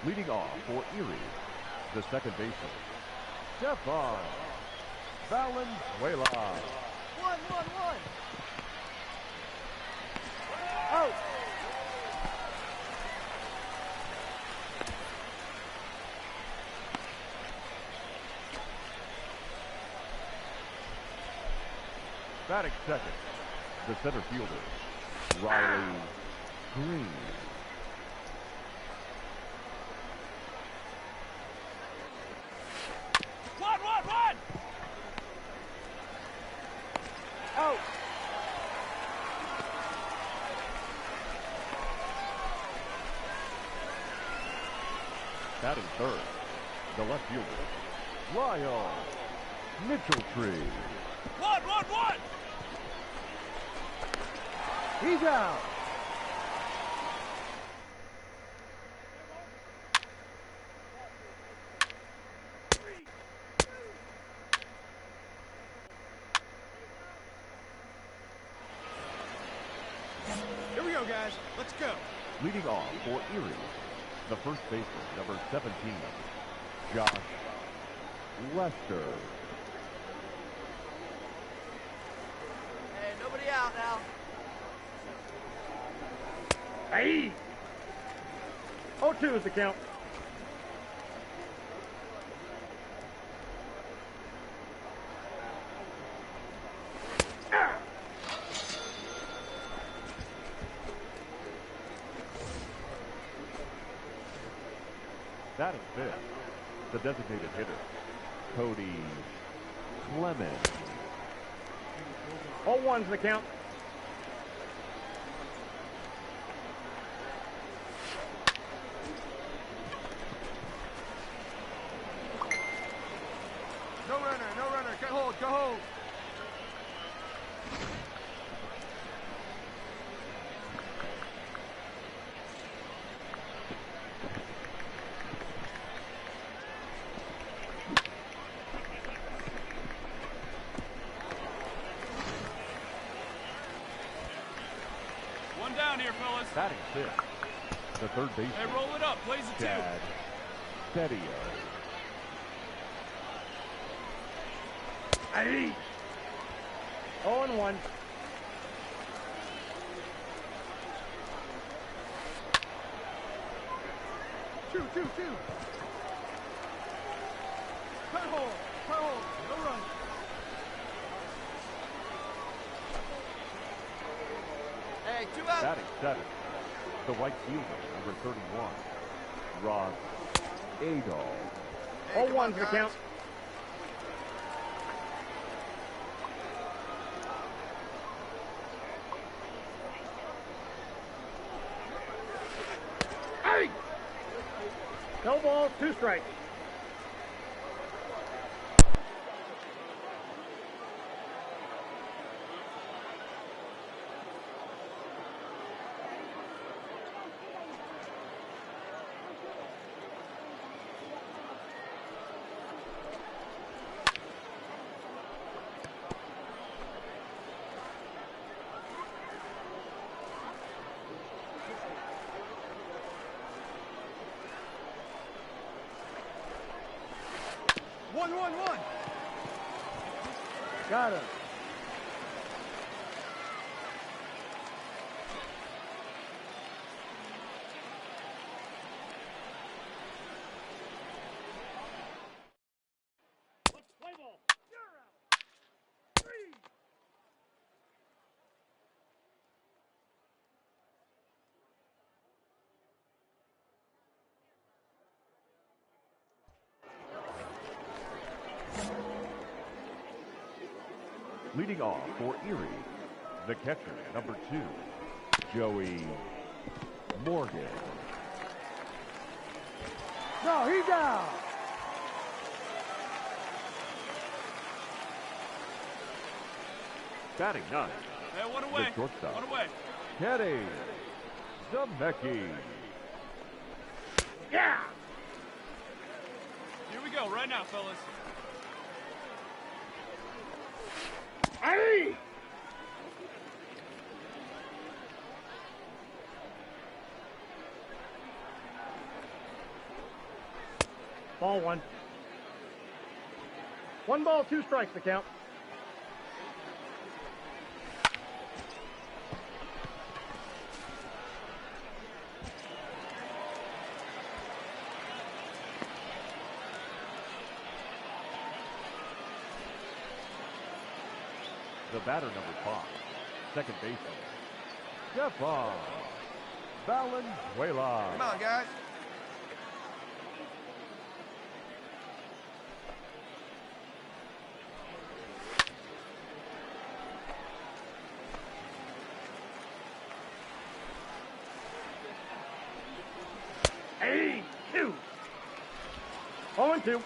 Leading off for Erie, the second baseman, Stefan Valenzuela. 1-1-1. Out. Batting second, the center fielder, Riley Green. Out. Batting third, the left fielder, Lyle Mitchelltree. 1-1-1. He's out. Here we go, guys. Let's go. Leading off for Erie, the first baseman, number 17, Josh Lester. Hey, nobody out now. Hey! 0-2 is the count. Batting fifth, the designated hitter, Cody Clemens. 0-1's the count. No runner, no runner. Go hold, go hold. One down here, fellas. Batting fifth, the third baseman. Hey, roll it up. Plays a two. Chad Sedio. Hey! 0-1. Two. Cut hold, no run. Hey, 2 out. Batting seventh, the right fielder, number 31, Ross Adol. Hey, come on, 0-1's the guys. count. Hey! No balls, 2 strikes. One. Got him. Play ball. You're out. 3. Leading off for Erie, the catcher, number 2, Joey Morgan. No, he's out. Batting ninth, Hey, one away. the shortstop, One away. Kenny Zemecki. Yeah. Here we go, right now, fellas. Hey! Ball one. 1 ball, 2 strikes, the count. The batter, number 5, second baseman, Stefan Valenzuela. Come on, guys. Hey, 2. 0-2.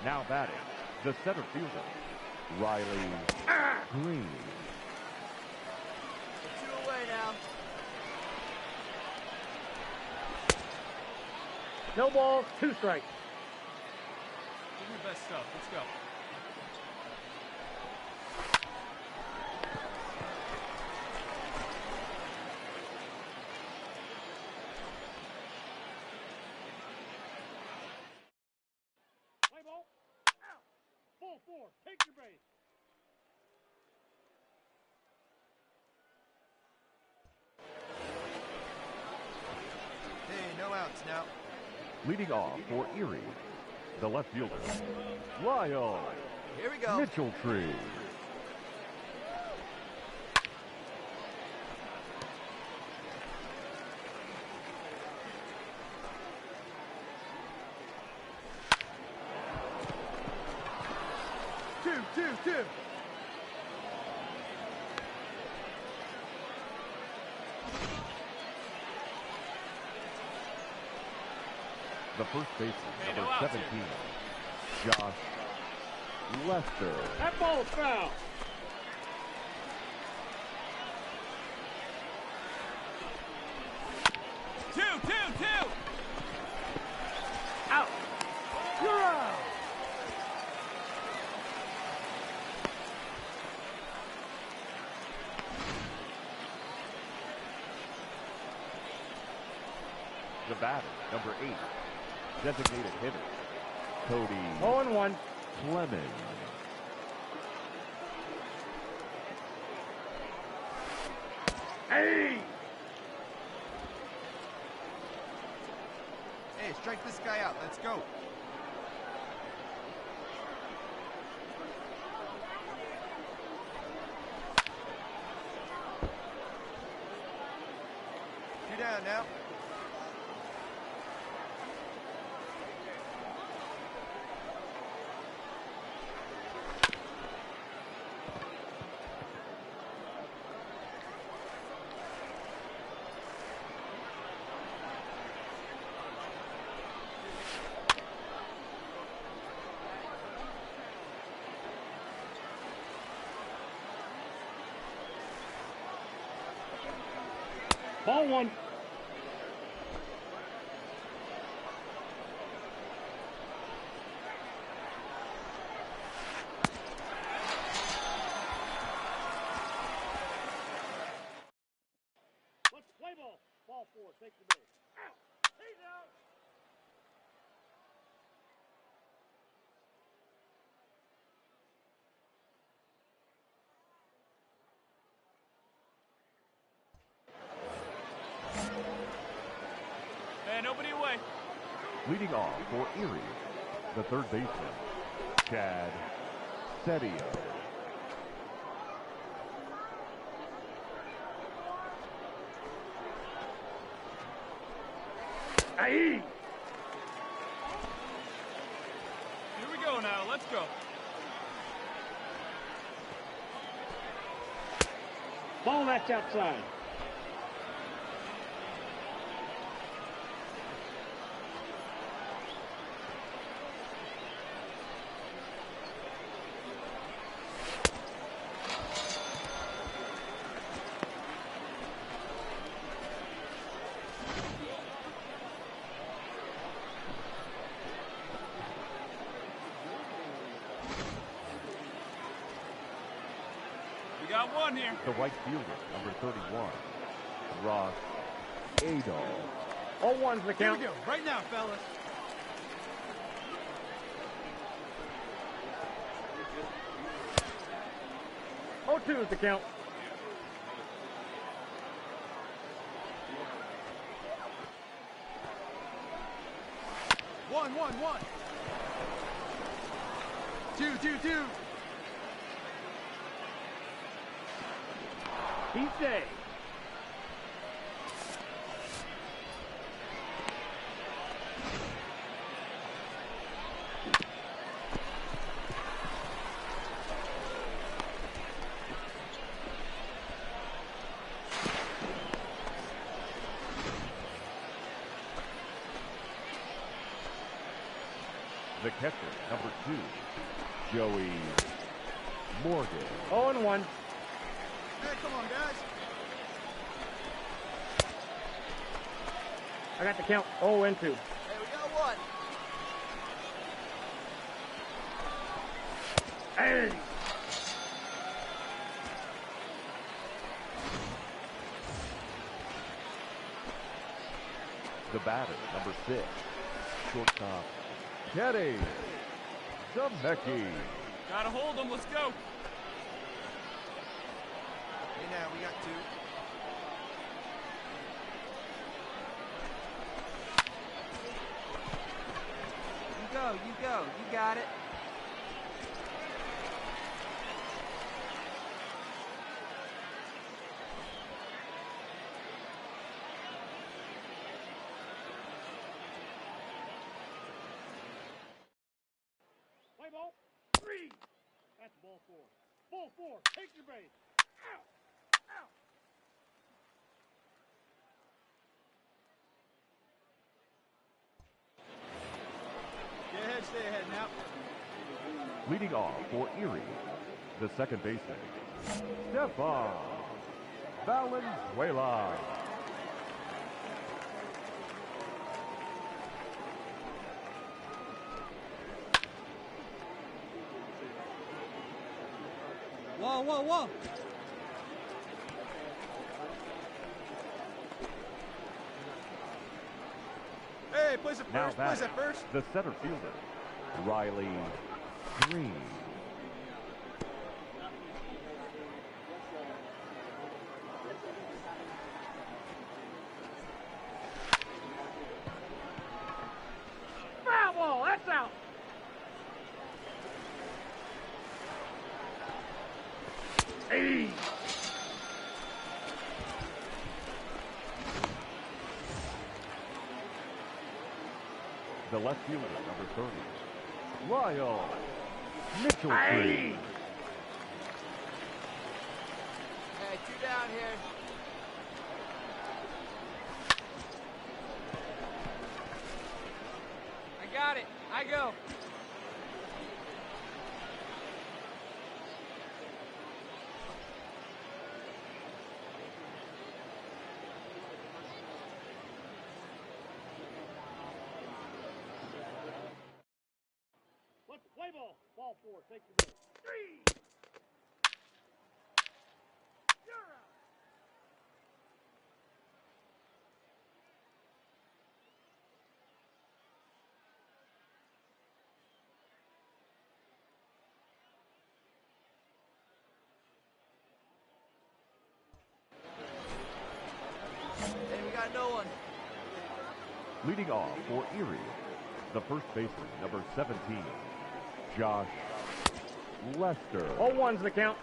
Now batting, the center fielder, Riley Green. 2 away now. No balls, 2 strikes. Give me your best stuff. Let's go. Play ball. Out. Ball 4. Take your base. Hey, no outs now. Leading off for Erie, the left fielder, Lyle Here we go. Mitchell-Tree. Two. The first baseman, Hey, no number outs 17, Josh Lester. That ball's foul. Two. Out. You're out. The batter, number 8, designated hitter, Cody 0-1. Clemens. Hey! Hey, strike this guy out. Let's go. Two down now. Ball 1. Let's play ball. Ball 4. Take the base. Out. He's out. Hey, nobody away. Leading off for Erie, the third baseman, Chad Setio. Hey! Here we go now. Let's go. Ball, that's outside. got one here. The right fielder, number 31, Ross Adol. 0-1's the count. Here we go. Right now, fellas. Oh, 2 is the count. One. 2. He's safe. The catcher, number 2, Joey Morgan. 0-1. Hey, come on, guys. I got the count. 0-2. Hey, we got one. Hey. The batter, number 6, shortstop, Kenny Zemecki. Gotta hold him. Let's go. Hey, now we got 2. You go. You got it. Play ball. 3. That's ball 4. Ball 4. Take your base. Out. Stay ahead now. Leading off for Erie, the second baseman, Stefan Valenzuela. Whoa. Hey, place it Now first. Place back, it first. the center fielder, Riley Green. Foul ball. That's out. Hey. The left fielder, number 30, Lyle Mitchell. Hey. Hey, 2 down here. I got it. I go. Let's play ball. Ball 4. Take your base. 3. You're out. Hey, we got no one. Leading off for Erie, the first baseman, number 17, Josh Lester. 0-1's the count.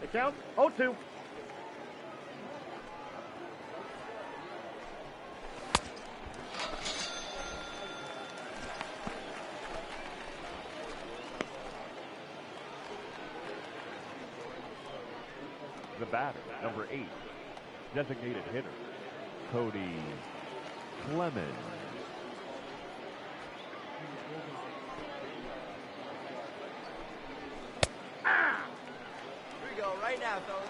The count. 0-2. The batter, number 8, designated hitter, Cody Clemens. Here we go, right now, fellas.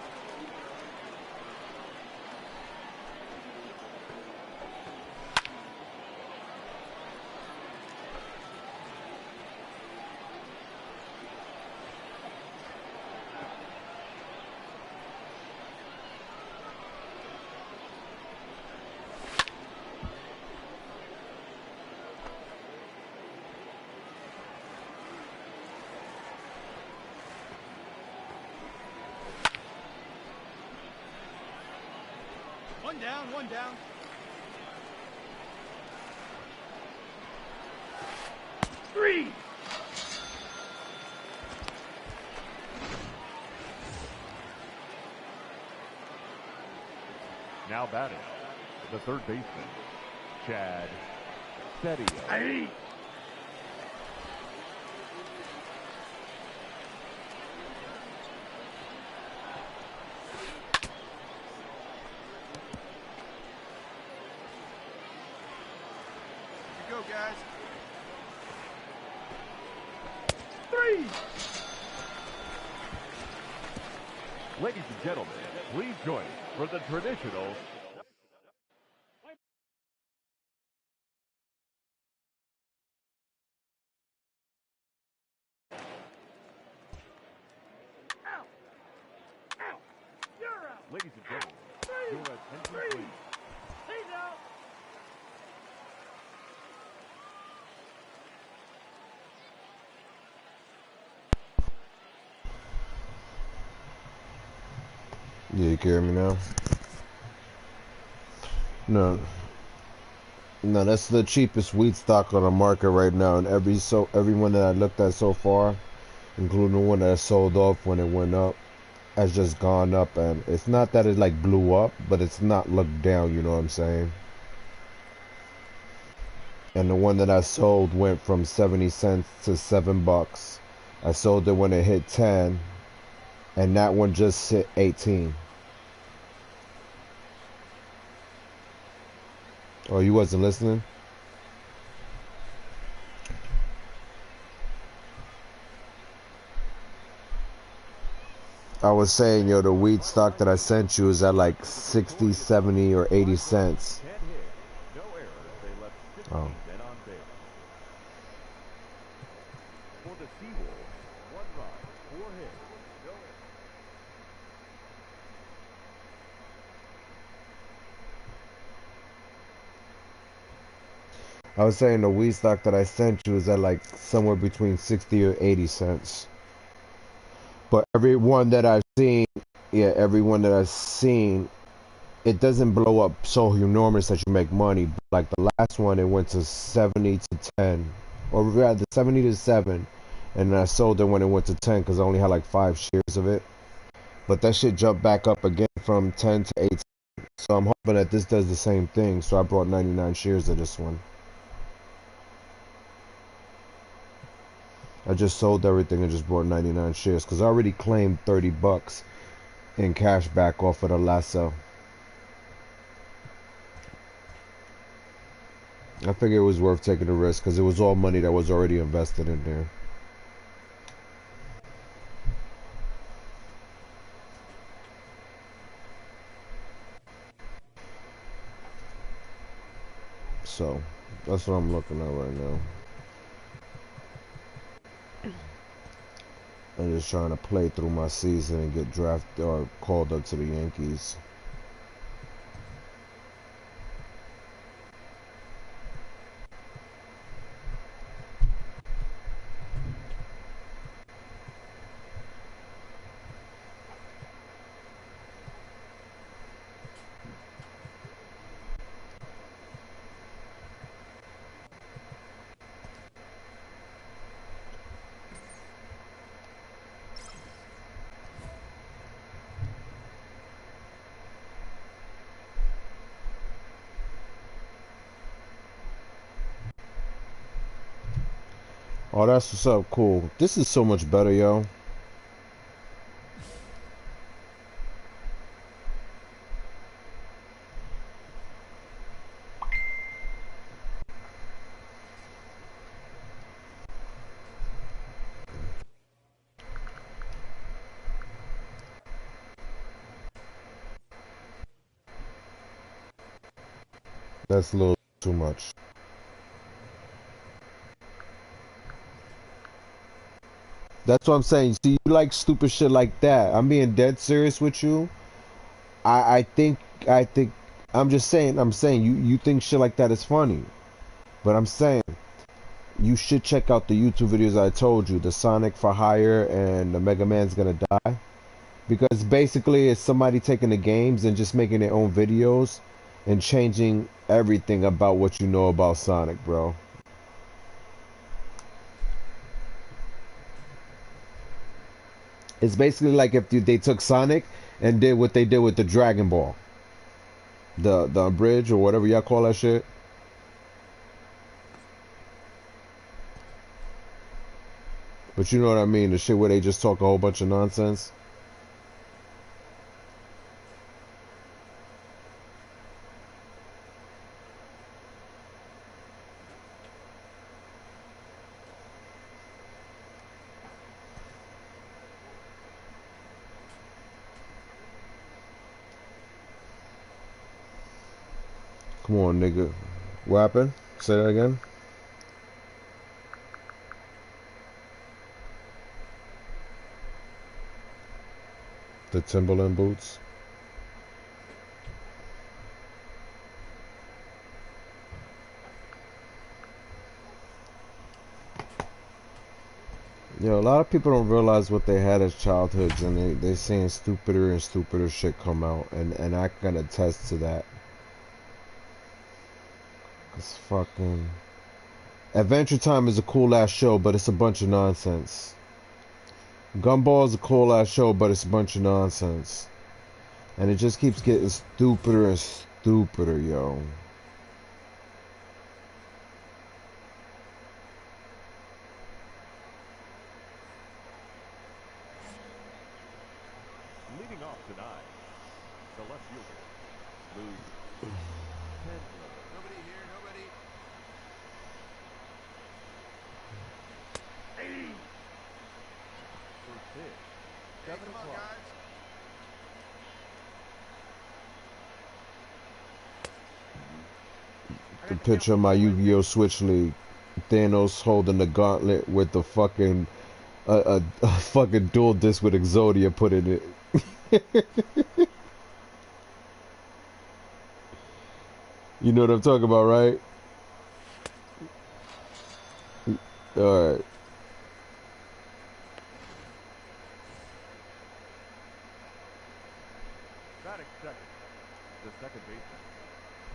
One down, one down. Three. Now batting, the third baseman, Chad Steady. Hey. Go, guys. Three. Ladies and gentlemen, please join us for the traditional Out. Out. You're out. Ladies and gentlemen, Three. your attention Three. please. He's out. Yeah, you can hear me now? No. No, that's the cheapest wheat stock on the market right now, and everyone that I looked at so far, including the one that I sold off when it went up, has just gone up. And it's not that it like blew up, but it's not looked down, you know what I'm saying? And the one that I sold went from 70 cents to $7. I sold it when it hit 10, and that one just hit 18. Oh, you wasn't listening? I was saying, yo, the wheat stock that I sent you is at like 60, 70, or 80 cents. Oh. I was saying the wheat stock that I sent you is at like somewhere between 60 or 80 cents. But every one that I've seen, it doesn't blow up so enormous that you make money. Like the last one, it went to 70 to 10, or rather 70 to 7, and I sold it when it went to 10 because I only had like 5 shares of it. But that shit jumped back up again from 10 to 18. So I'm hoping that this does the same thing. So I brought 99 shares of this one. I just sold everything and just bought 99 shares because I already claimed $30 in cash back off of the last sale. I figured it was worth taking the risk because it was all money that was already invested in there. So that's what I'm looking at right now. I'm just trying to play through my season and get drafted or called up to the Yankees. Oh, that's what's up. Cool. This is so much better, yo. That's a little too much. That's what I'm saying. See, you like stupid shit like that. I'm being dead serious with you. I think, I'm just saying, you think shit like that is funny. But I'm saying, you should check out the YouTube videos I told you. The Sonic for Hire and the Mega Man's Gonna Die. Because basically it's somebody taking the games and just making their own videos and changing everything about what you know about Sonic, bro. It's basically like if they took Sonic and did what they did with the Dragon Ball. The bridge or whatever y'all call that shit. But you know what I mean, the shit where they just talk a whole bunch of nonsense. Come on, nigga. What happened? Say that again. The Timberland boots. Yo, a lot of people don't realize what they had as childhoods, and they're seeing stupider and stupider shit come out, and I can attest to that. Cause fucking Adventure Time is a cool ass show, but it's a bunch of nonsense. Gumball is a cool ass show, but it's a bunch of nonsense. And it just keeps getting stupider and stupider, yo. Leading off tonight, the left fielder, Lou Kendler. Nobody here, nobody. First pitch, Hey, 7 come on, o'clock. guys. The picture of my Yu-Gi-Oh! Switch League. Thanos holding the gauntlet with the fucking a fucking dual disc with Exodia put in it. You know what I'm talking about, right? Alright. Batting second, the second baseman,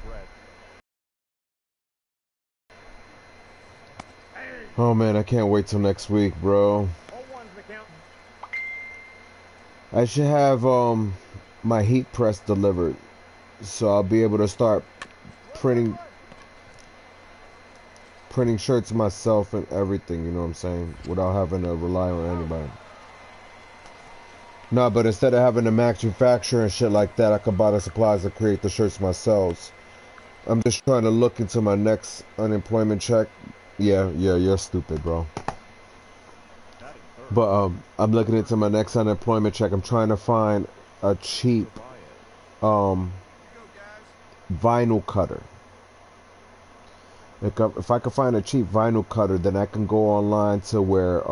Brett. Oh man, I can't wait till next week, bro. I should have my heat press delivered, so I'll be able to start printing shirts myself and everything, you know what I'm saying, without having to rely on anybody. No, but instead of having to manufacture and shit like that, I can buy the supplies to create the shirts myself. I'm just trying to look into my next unemployment check. Yeah, you're stupid, bro. But I'm looking into my next unemployment check. I'm trying to find a cheap vinyl cutter. If I could find a cheap vinyl cutter, then I can go online to where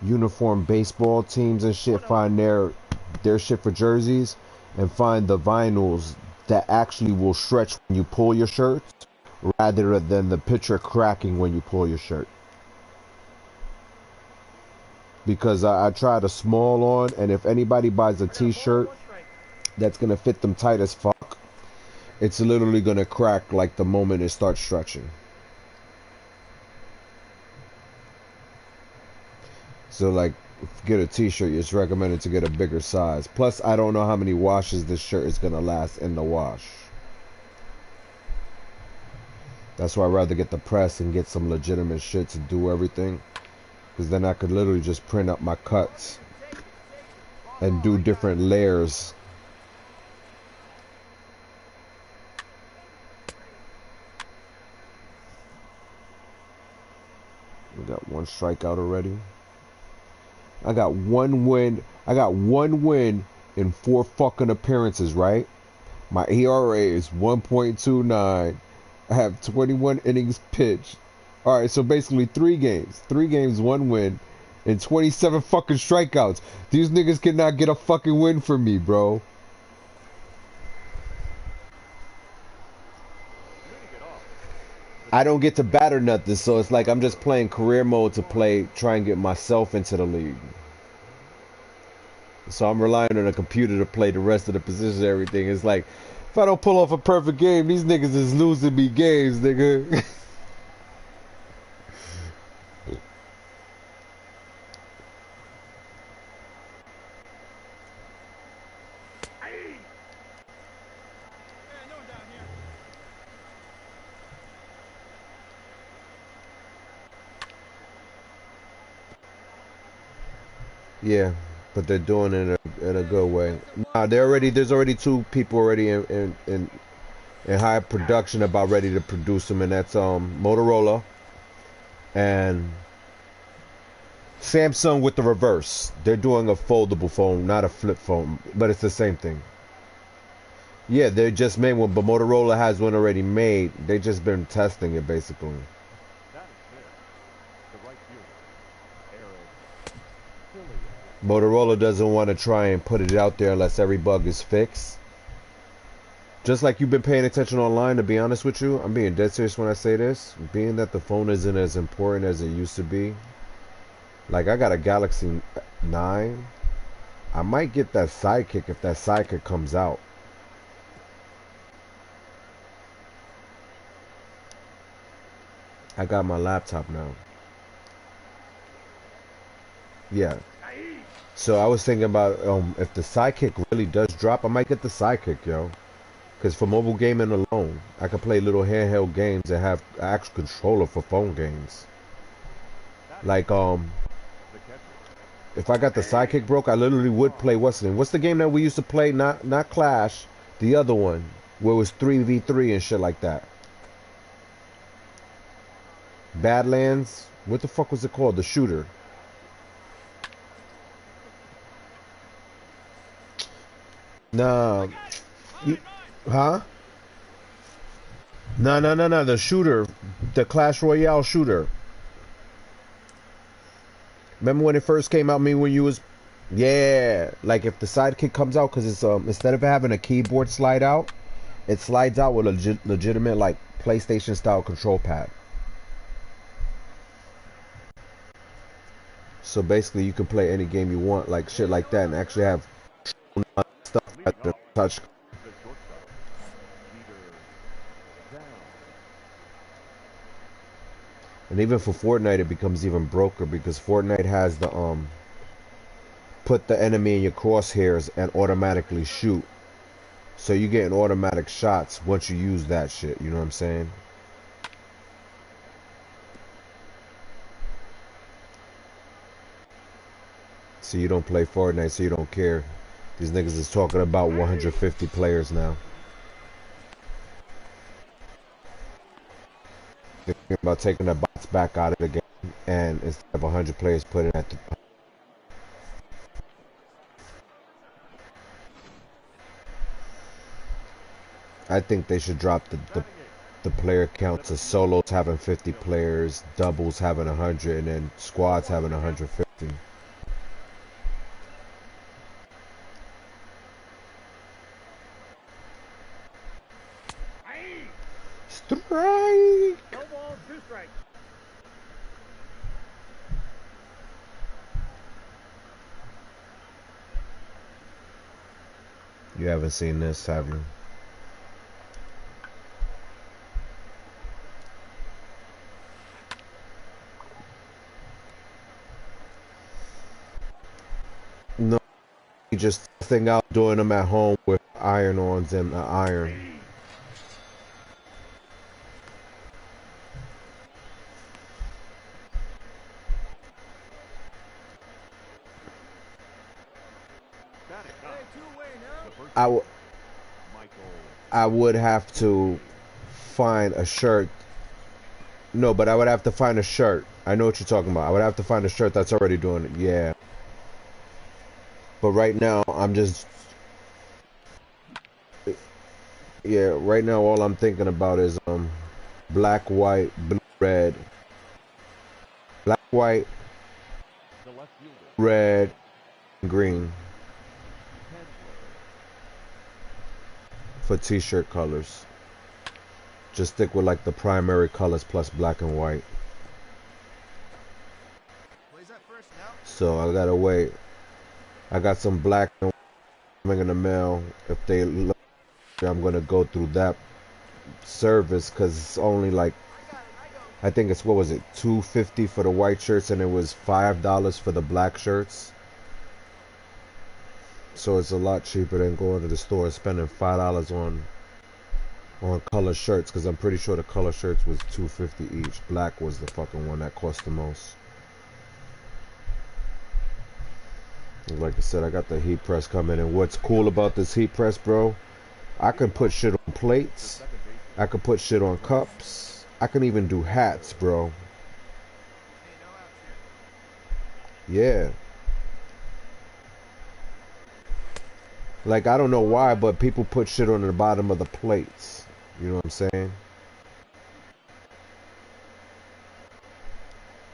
uniform baseball teams and shit find their shit for jerseys, and find the vinyls that actually will stretch when you pull your shirt, rather than the picture cracking when you pull your shirt. Because I tried a small on, and if anybody buys a t-shirt that's gonna fit them tight as fuck, it's literally gonna crack like the moment it starts stretching. So like, get a t-shirt, it's recommended to get a bigger size. Plus, I don't know how many washes this shirt is gonna last in the wash. That's why I'd rather get the press and get some legitimate shit to do everything. Because then I could literally just print up my cuts and do different layers. We got one strikeout already. I got one win. I got one win in 4 fucking appearances, right? My ERA is 1.29. I have 21 innings pitched. Alright, so basically 3 games. 3 games, 1 win, and 27 fucking strikeouts. These niggas cannot get a fucking win from me, bro. I don't get to bat or nothing, so it's like I'm just playing career mode to try and get myself into the league. So I'm relying on a computer to play the rest of the positions, everything. It's like, if I don't pull off a perfect game, these niggas is losing me games, nigga. Yeah, but they're doing it in a good way. Nah, there's already two people already in high production about ready to produce them, and that's Motorola and Samsung with the reverse. They're doing a foldable phone, not a flip phone, but it's the same thing. Yeah, they just made one, but Motorola has one already made. They just been testing it basically. Motorola doesn't want to try and put it out there unless every bug is fixed. Just like you've been paying attention online, to be honest with you, I'm being dead serious when I say this. Being that the phone isn't as important as it used to be. Like, I got a Galaxy 9. I might get that Sidekick if that Sidekick comes out. I got my laptop now. Yeah. So I was thinking about if the Sidekick really does drop, I might get the Sidekick, yo. Because for mobile gaming alone, I can play little handheld games that have an actual controller for phone games. Like, if I got the Sidekick broke, I literally would play what's the game that we used to play? Not Clash, the other one, where it was 3v3 and shit like that. Badlands? What the fuck was it called? The shooter. Nah. Huh? No. The shooter. The Clash Royale shooter. Remember when it first came out, when you was... Yeah. Like if the Sidekick comes out, because it's instead of having a keyboard slide out, it slides out with a legitimate, like, PlayStation style control pad. So basically you can play any game you want, like shit like that, and actually have stuff at the touch. And even for Fortnite it becomes even broker, because Fortnite has the put the enemy in your crosshairs and automatically shoot. So you getting automatic shots once you use that shit, you know what I'm saying? So you don't play Fortnite, so you don't care. These niggas is talking about 150 players now. They're thinking about taking the bots back out of the game, and instead of 100 players, put it at the... I think they should drop the player count to solos having 50 players, doubles having 100, and then squads having 150. Strike! No ball, 2 strikes. You haven't seen this, have you? No, just thing out doing them at home with iron-ons and iron. I would have to find a shirt. No, but I would have to find a shirt. I know what you're talking about. I would have to find a shirt that's already doing it. Yeah. But right now, I'm just... Yeah, right now all I'm thinking about is black, white, blue, red. Black, white, red, green. For t-shirt colors. Just stick with like the primary colors plus black and white. So I gotta wait. I got some black coming in the mail. If they look, I'm gonna go through that service because it's only like, I think it's, what was it, $2.50 for the white shirts, and it was $5 for the black shirts. So it's a lot cheaper than going to the store and spending $5 on color shirts, because I'm pretty sure the color shirts was $2.50 each. Black was the fucking one that cost the most. Like I said, I got the heat press coming, and what's cool about this heat press, bro, I can put shit on plates, I can put shit on cups, I can even do hats, bro. Yeah. Like, I don't know why, but people put shit on the bottom of the plates. You know what I'm saying?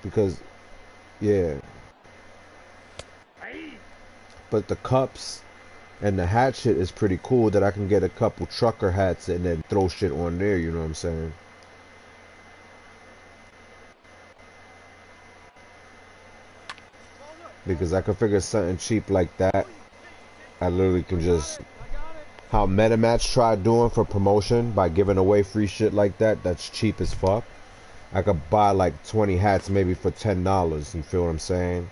Because, yeah. But the cups and the hat shit is pretty cool, that I can get a couple trucker hats and then throw shit on there, you know what I'm saying? Because I can figure something cheap like that. I literally can just, how MetaMatch tried doing for promotion by giving away free shit like that, that's cheap as fuck. I could buy like 20 hats maybe for $10, you feel what I'm saying?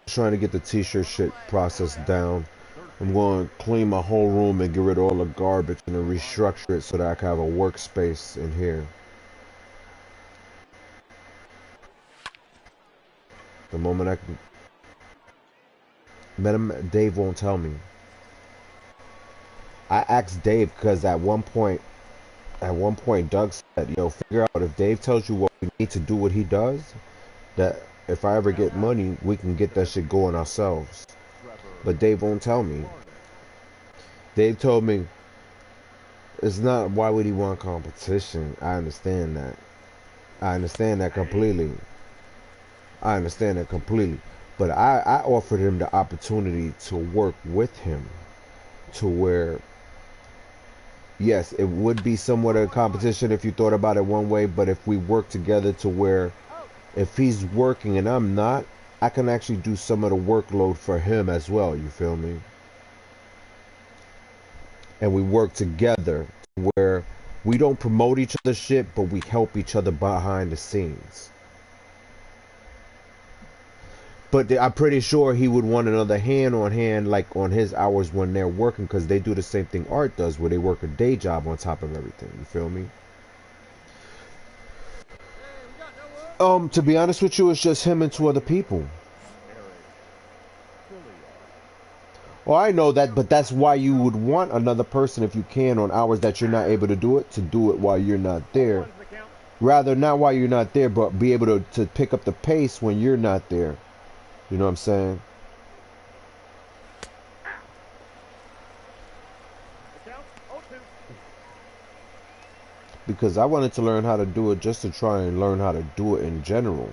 Trying to get the t-shirt shit process down. I'm going to clean my whole room and get rid of all the garbage and then restructure it so that I can have a workspace in here. The moment I can... Dave won't tell me. I asked Dave because at one point Doug said, yo, figure out if Dave tells you what we need to do what he does, that if I ever get money, we can get that shit going ourselves. But Dave won't tell me. Dave told me, it's not, why would he want competition? I understand that. I understand that completely. I understand that completely. But I offered him the opportunity to work with him to where, yes, it would be somewhat of a competition if you thought about it one way, but if we work together to where if he's working and I'm not, I can actually do some of the workload for him as well, you feel me? And we work together where we don't promote each other's shit, but we help each other behind the scenes. But I'm pretty sure he would want another hand on hand, like on his hours when they're working, because they do the same thing Art does, where they work a day job on top of everything, you feel me? To be honest with you, it's just him and 2 other people. Well, I know that, but that's why you would want another person if you can on hours that you're not able to do it while you're not there. Rather, not while you're not there, but be able to pick up the pace when you're not there. You know what I'm saying? Because I wanted to learn how to do it just to try and learn how to do it in general.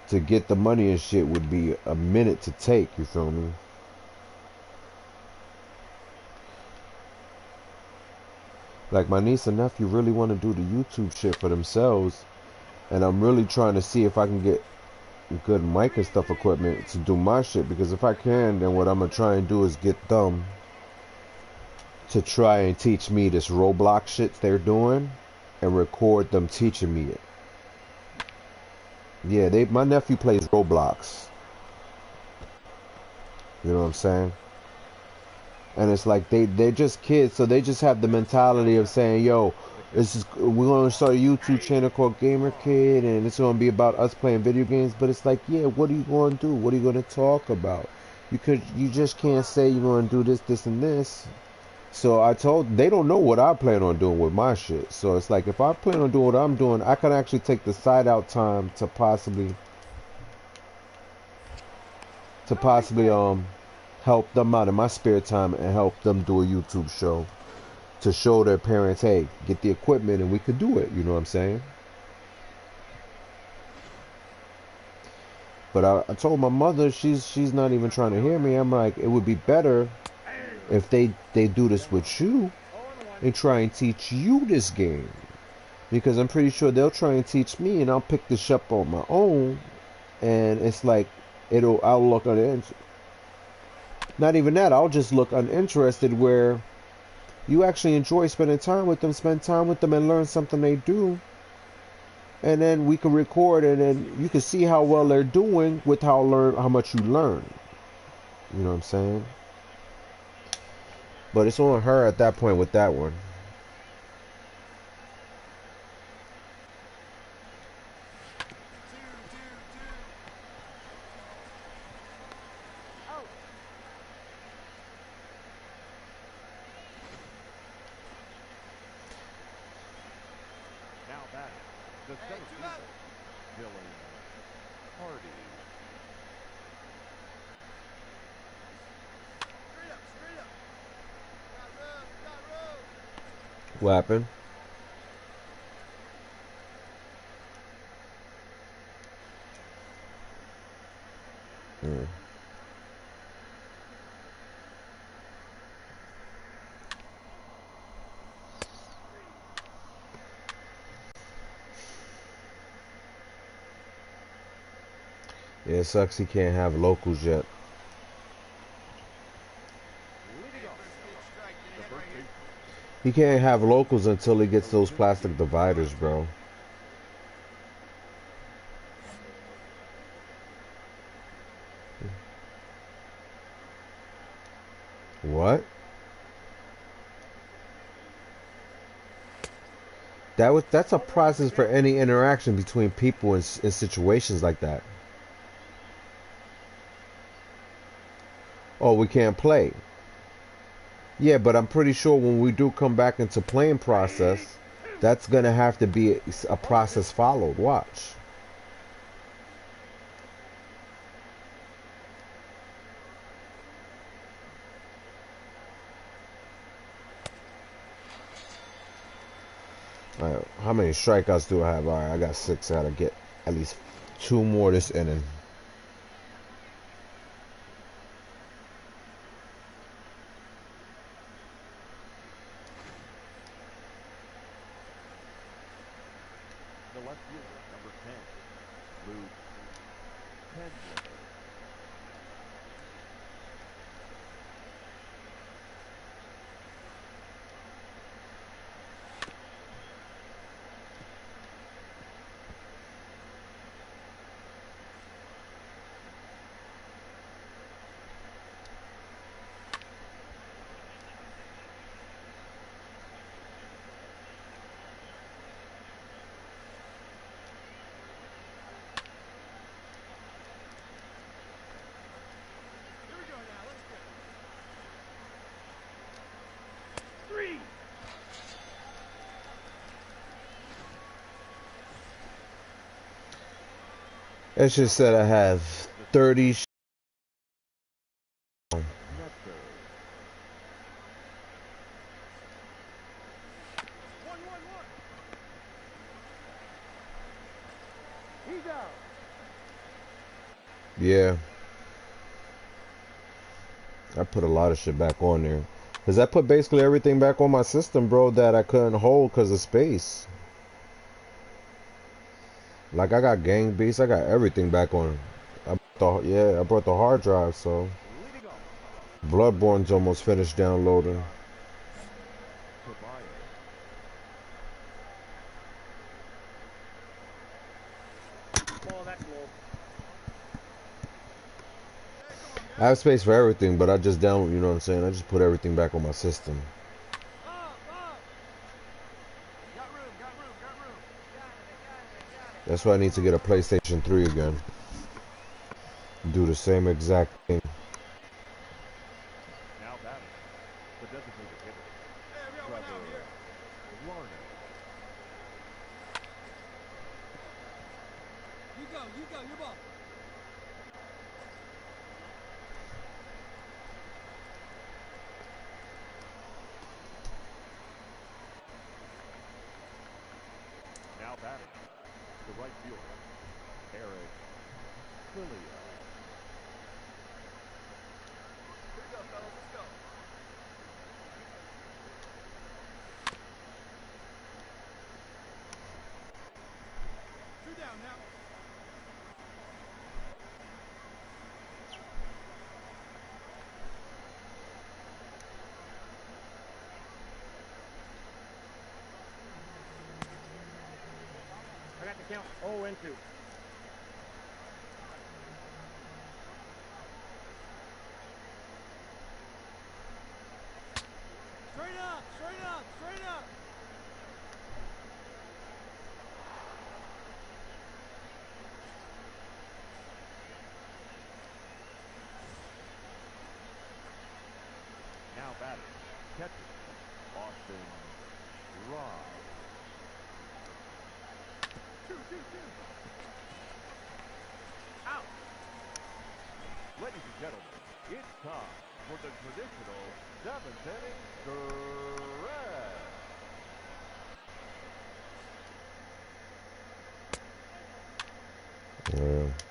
To get the money and shit would be a minute to take, you feel me? Like my niece and nephew really want to do the YouTube shit for themselves, and I'm really trying to see if I can get good mic and stuff equipment to do my shit, because if I can, then what I'm gonna try and do is get them to try and teach me this Roblox shit they're doing and record them teaching me it. Yeah, my nephew plays Roblox. You know what I'm saying? And it's like they're just kids, so they just have the mentality of saying, yo, we're gonna start a YouTube channel called Gamer Kid, and it's gonna be about us playing video games. But it's like, yeah, what are you gonna do? What are you gonna talk about? You just can't say you're gonna do this, and this. So I told, they don't know what I plan on doing with my shit. So it's like, if I plan on doing what I'm doing, I can actually take the side out time to possibly help them out in my spare time and help them do a YouTube show to show their parents, hey, get the equipment and we could do it. You know what I'm saying? But I told my mother, she's not even trying to hear me. I'm like, it would be better if they do this with you and try and teach you this game. Because I'm pretty sure they'll try and teach me, and I'll pick this up on my own, and it's like I'll look uninterested. Not even that, I'll just look uninterested where you actually enjoy spending time with them, spend time with them and learn something they do. And then we can record, and then you can see how well they're doing with how much you learn. You know what I'm saying? But it's on her at that point with that one. What happened? Yeah, it sucks he can't have locals yet. He can't have locals until he gets those plastic dividers, bro. What? That's a process for any interaction between people in situations like that. Oh, we can't play. Yeah, but I'm pretty sure when we do come back into playing process, that's gonna have to be a process followed. Watch. All right, how many strikeouts do I have? All right, I got 6. I gotta get at least 2 more this inning. It just said I have 30. Yeah. I put a lot of shit back on there. Because I put basically everything back on my system, bro, that I couldn't hold because of space. Like, I got Gang Beast, I got everything back on. I brought the hard drive, so. Bloodborne's almost finished downloading. I have space for everything, but I just you know what I'm saying? I just put everything back on my system. That's why I need to get a PlayStation 3 again. Do the same exact thing. Now batting, the designated hitter, Trevor Larnach. You go, your ball. Now batting, the right fielder, Eric Lilia. Here we go, fellas. Let's go. count 0 and 2. Straight up, straight up, straight up. Now batting, catcher, Austin Ross. 2, 2, 2. Out. Ladies and gentlemen, it's time for the traditional 7th inning stretch. Yeah.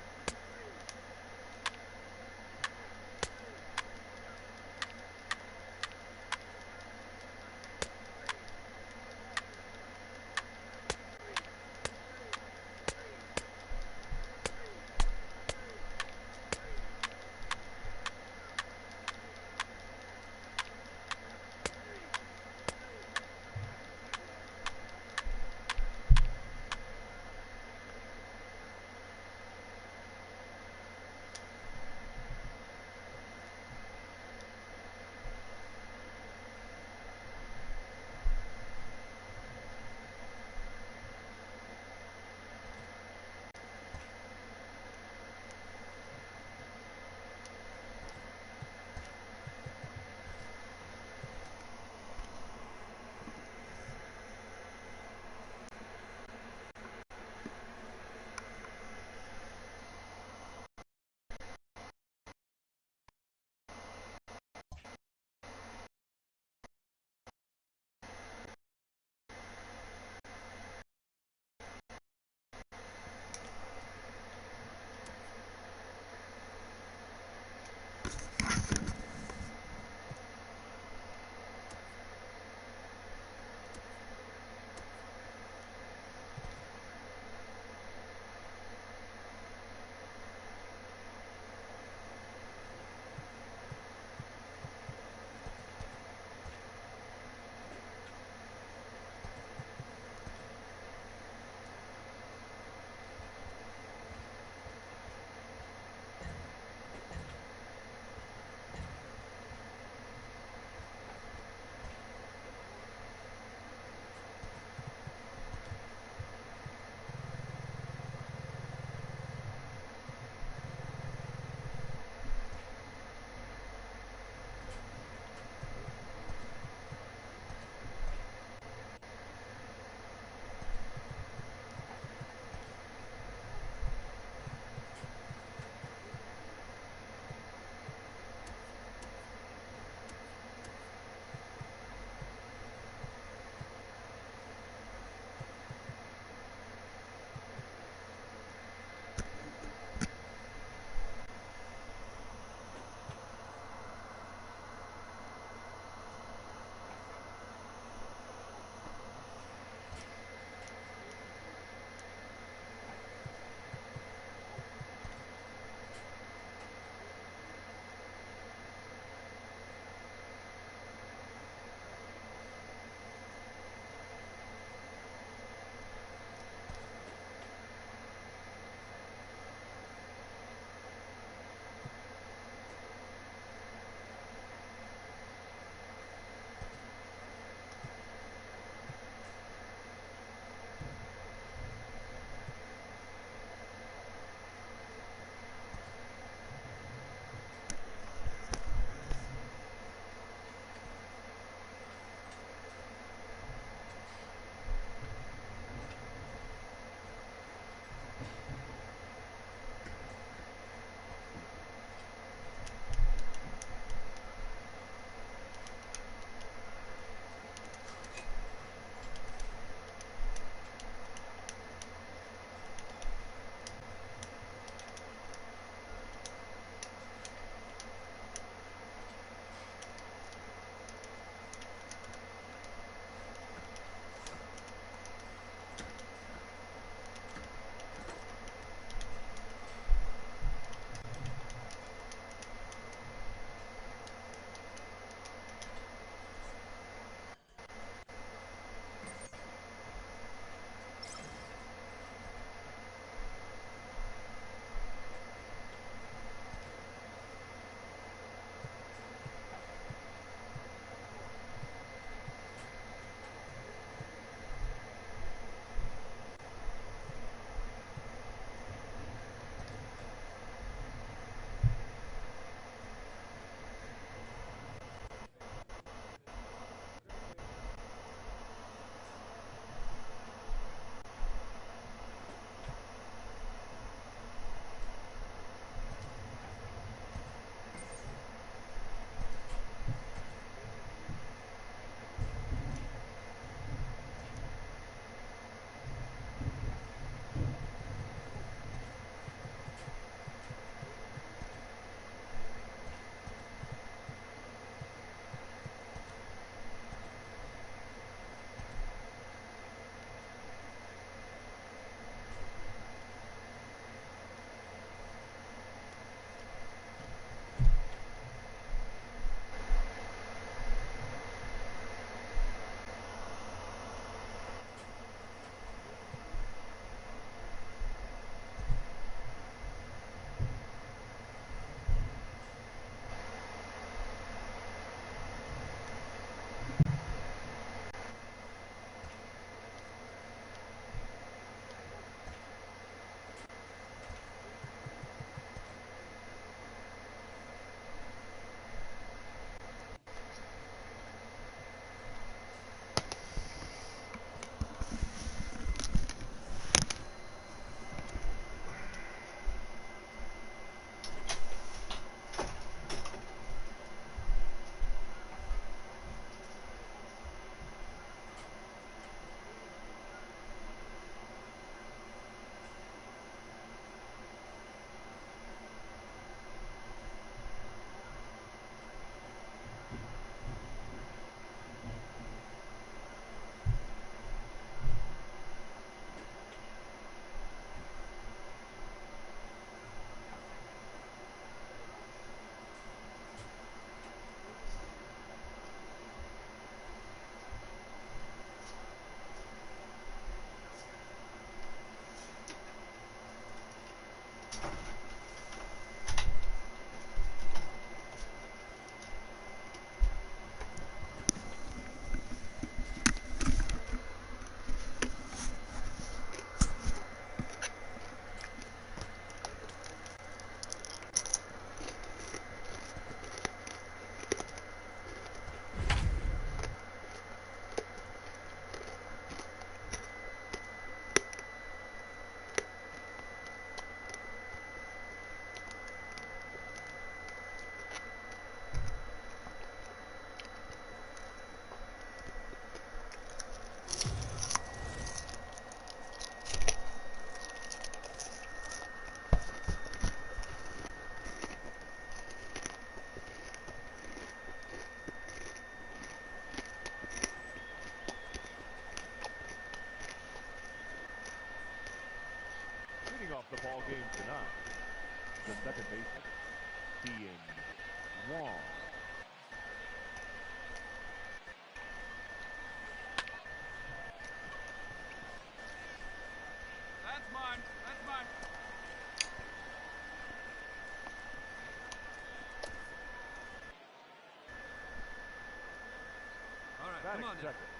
Batting on now. second,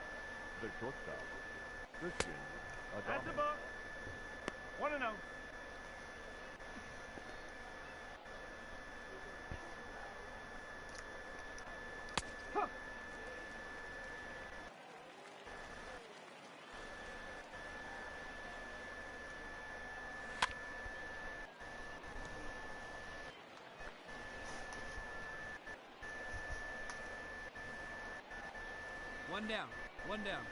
the shortstop, Christian At the Adames. book. 1-0. Huh. One down. One down.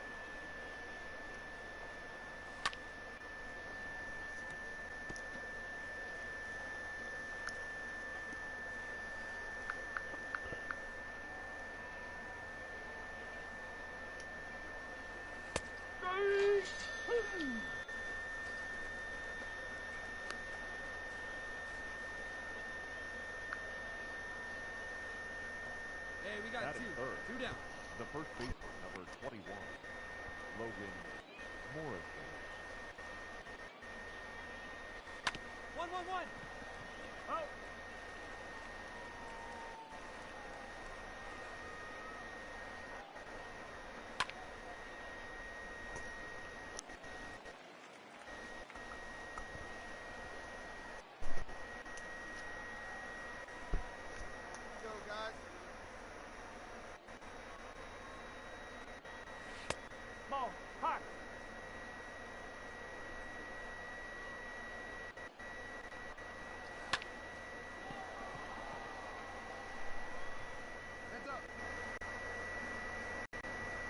Hey, we got Batting two. third, 2 down. the first baseman, number 21, Logan Morrison. 1-1-1. Oh.